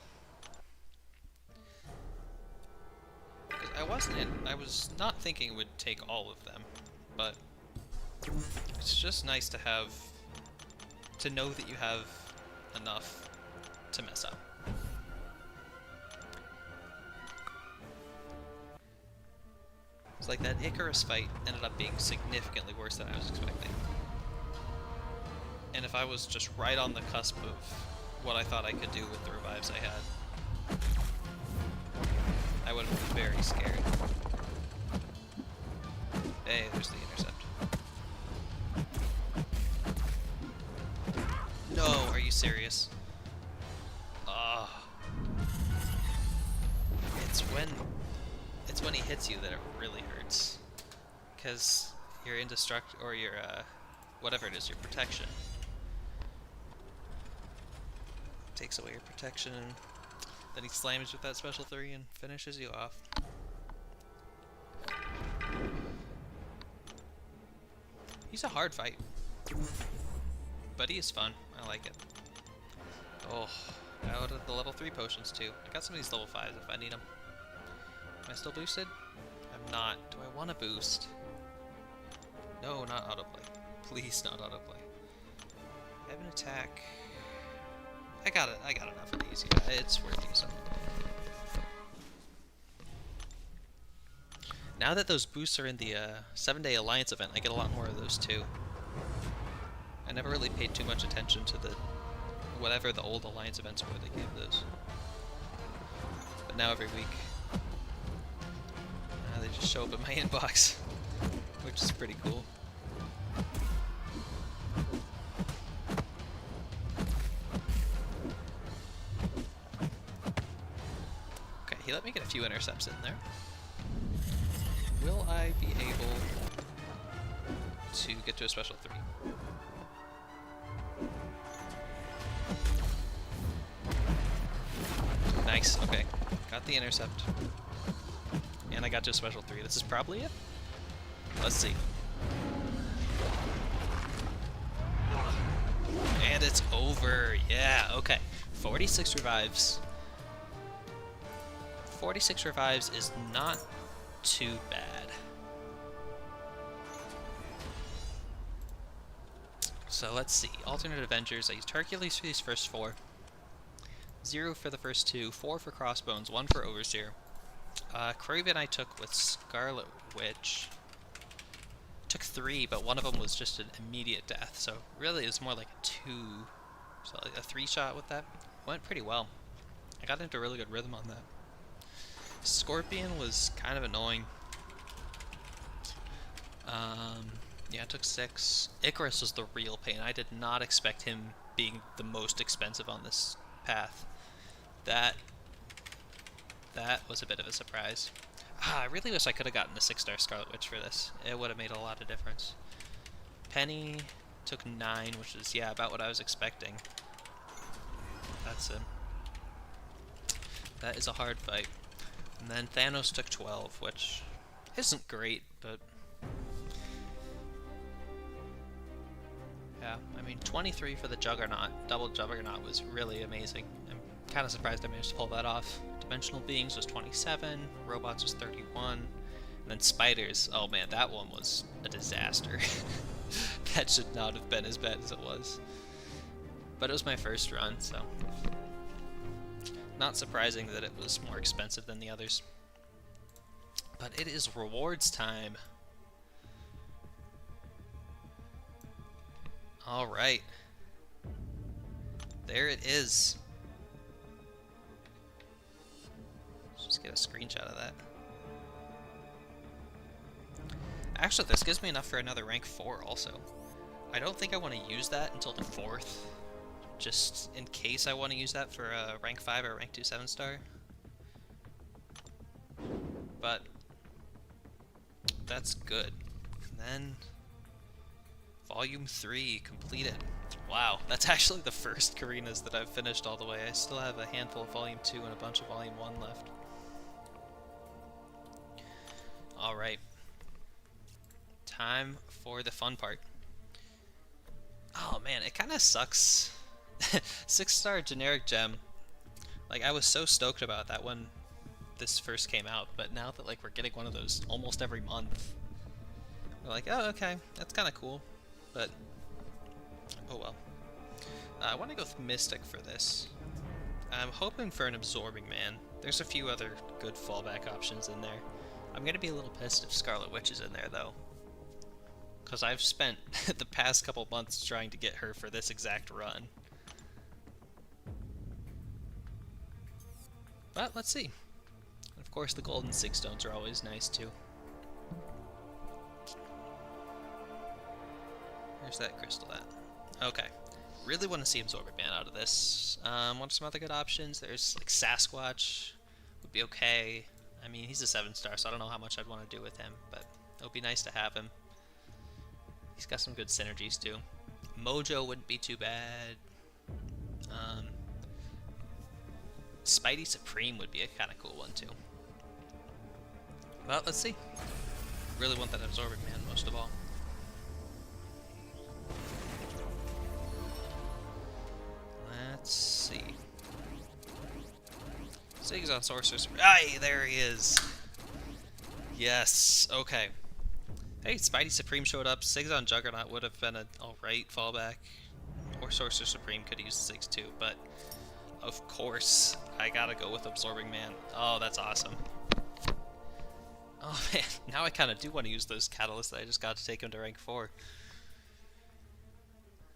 Because I was not thinking it would take all of them, but it's just nice to have, to know that you have enough to mess up. It's like that Icarus fight ended up being significantly worse than I was expecting. And if I was just right on the cusp of what I thought I could do with the revives I had, I would have been very scared. Hey, there's the intercept. No, are you serious? It's when he hits you that it really hurts. Because your indestruct, or your, whatever it is, your protection. Takes away your protection, then he slams with that special 3 and finishes you off. He's a hard fight, but he is fun. I like it. Oh, out of the level 3 potions too. I got some of these level 5s if I need them. Am I still boosted? I'm not. Do I want to boost? No, not autoplay. Please, not autoplay. I have an attack. I got enough of these. Yeah, it's worth using. Now that those boosts are in the 7-day Alliance event, I get a lot more of those too. I never really paid too much attention to the whatever the old Alliance events were they gave those. But now every week, they just show up in my inbox, which is pretty cool. Okay, he let me get a few intercepts in there. Will I be able to get to a special 3? Nice, okay. Got the intercept. And I got to a special 3. This is probably it. Let's see. And it's over. Yeah, okay. 46 revives. 46 revives is not too bad. So let's see. Alternate Avengers. I used Hercules for these first 4. 0 for the first 2. 4 for Crossbones. 1 for Overseer. Kraven I took with Scarlet Witch. Took 3, but one of them was just an immediate death. So really it was more like a 2. So like a 3 shot with that. Went pretty well. I got into a really good rhythm on that. Scorpion was kind of annoying. Yeah, I took 6. Icarus was the real pain. I did not expect him being the most expensive on this path. That was a bit of a surprise. I really wish I could have gotten a 6-star Scarlet Witch for this. It would have made a lot of difference. Penny took 9, which is, yeah, about what I was expecting. That is a hard fight. And then Thanos took 12, which isn't great, but yeah, I mean 23 for the Juggernaut, double Juggernaut was really amazing. I'm kind of surprised I managed to pull that off. Dimensional Beings was 27, Robots was 31, and then Spiders, oh man, that one was a disaster. That should not have been as bad as it was. But it was my first run, so not surprising that it was more expensive than the others. But it is rewards time. Alright. There it is. Let's just get a screenshot of that. Actually, this gives me enough for another rank 4 also. I don't think I want to use that until the 4th. Just in case I want to use that for a rank 5 or rank 2 7-star. But that's good. And then Volume 3 completed. Wow, that's actually the first Karinas that I've finished all the way. I still have a handful of Volume 2 and a bunch of Volume 1 left. Alright. Time for the fun part. Oh man, it kind of sucks. 6-star generic gem. Like, I was so stoked about that when this first came out, but now that like we're getting one of those almost every month, we're like, oh okay, that's kind of cool, but oh well. I want to go with Mystic for this. I'm hoping for an Absorbing Man. There's a few other good fallback options in there. I'm gonna be a little pissed if Scarlet Witch is in there though, because I've spent the past couple months trying to get her for this exact run. But let's see. Of course, the golden 6 stones are always nice too. Where's that crystal at? Okay. Really want to see Absorbent Man out of this. Want some other good options? There's like Sasquatch would be okay. I mean, he's a 7-star, so I don't know how much I'd want to do with him, but it would be nice to have him. He's got some good synergies too. Mojo wouldn't be too bad. Spidey Supreme would be a kind of cool one too. Well, let's see. Really want that Absorbent Man most of all. Let's see. Ziggs on Sorcerer's Supreme. Aye, there he is. Yes. Okay. Hey, Spidey Supreme showed up. Ziggs on Juggernaut would have been an alright fallback. Or Sorcerer Supreme could use Ziggs too, but of course, I gotta go with Absorbing Man. Oh, that's awesome. Oh man, now I kind of do want to use those catalysts that I just got to take him to rank 4.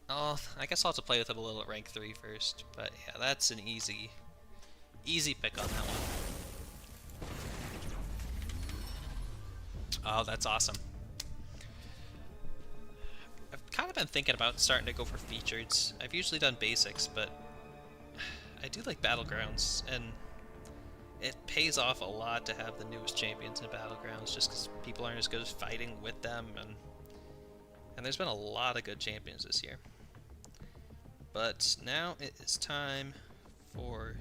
Oh, I guess I'll have to play with him a little at rank 3 first. But yeah, that's an easy pick on that one. Oh, that's awesome. I've kind of been thinking about starting to go for features. I've usually done basics, but I do like Battlegrounds, and it pays off a lot to have the newest champions in Battlegrounds, just because people aren't as good as fighting with them, and there's been a lot of good champions this year. But now it is time for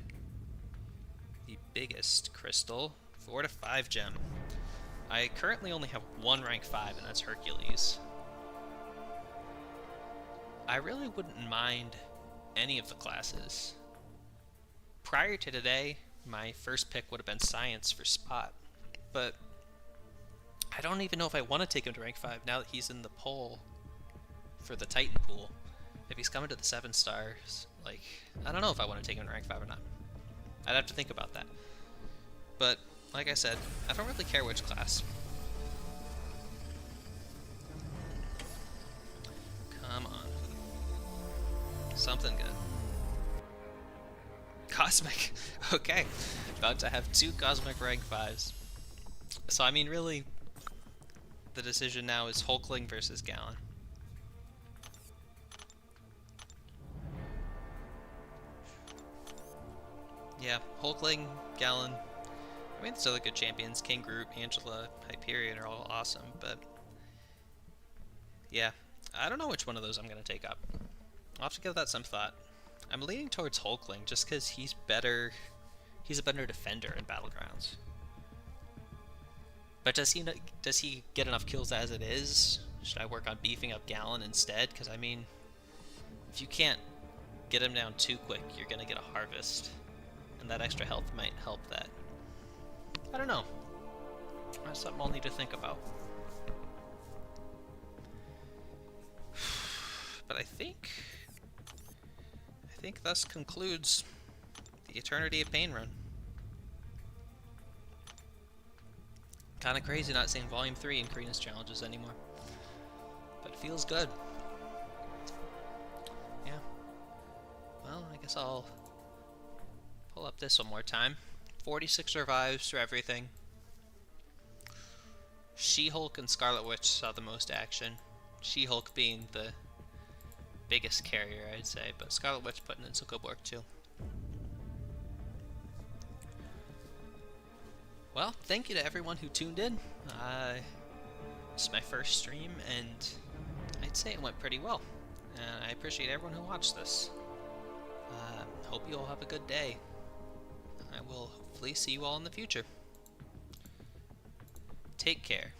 the biggest crystal. 4 to 5 gem. I currently only have one rank 5, and that's Hercules. I really wouldn't mind any of the classes. Prior to today, my first pick would have been Science for Spot, but I don't even know if I want to take him to rank 5 now that he's in the poll for the Titan pool. If he's coming to the 7 stars, like, I don't know if I want to take him to rank 5 or not. I'd have to think about that. But, like I said, I don't really care which class. Come on. Something good. Cosmic. Okay. About to have 2 Cosmic rank 5s. So, I mean, really, the decision now is Hulkling versus Gallon. Yeah, Hulkling, Gallon. I mean, there's other good champions. King Groot, Angela, Hyperion are all awesome, but yeah, I don't know which one of those I'm going to take up. I'll have to give that some thought. I'm leaning towards Hulkling just because he's better. He's a better defender in Battlegrounds. But does he get enough kills as it is? Should I work on beefing up Gallon instead? Because, I mean, if you can't get him down too quick, you're going to get a harvest. And that extra health might help that. I don't know. That's something I'll need to think about. But I think thus concludes the Eternity of Pain run. Kind of crazy not seeing Volume 3 in Karina's challenges anymore. But it feels good. Yeah. Well, I guess I'll pull up this one more time. 46 revives for everything. She-Hulk and Scarlet Witch saw the most action. She-Hulk being the biggest carrier, I'd say, but Scarlet Witch putting in some good work too. Well, thank you to everyone who tuned in. This is my first stream, and I'd say it went pretty well. And I appreciate everyone who watched this. Hope you all have a good day. I will hopefully see you all in the future. Take care.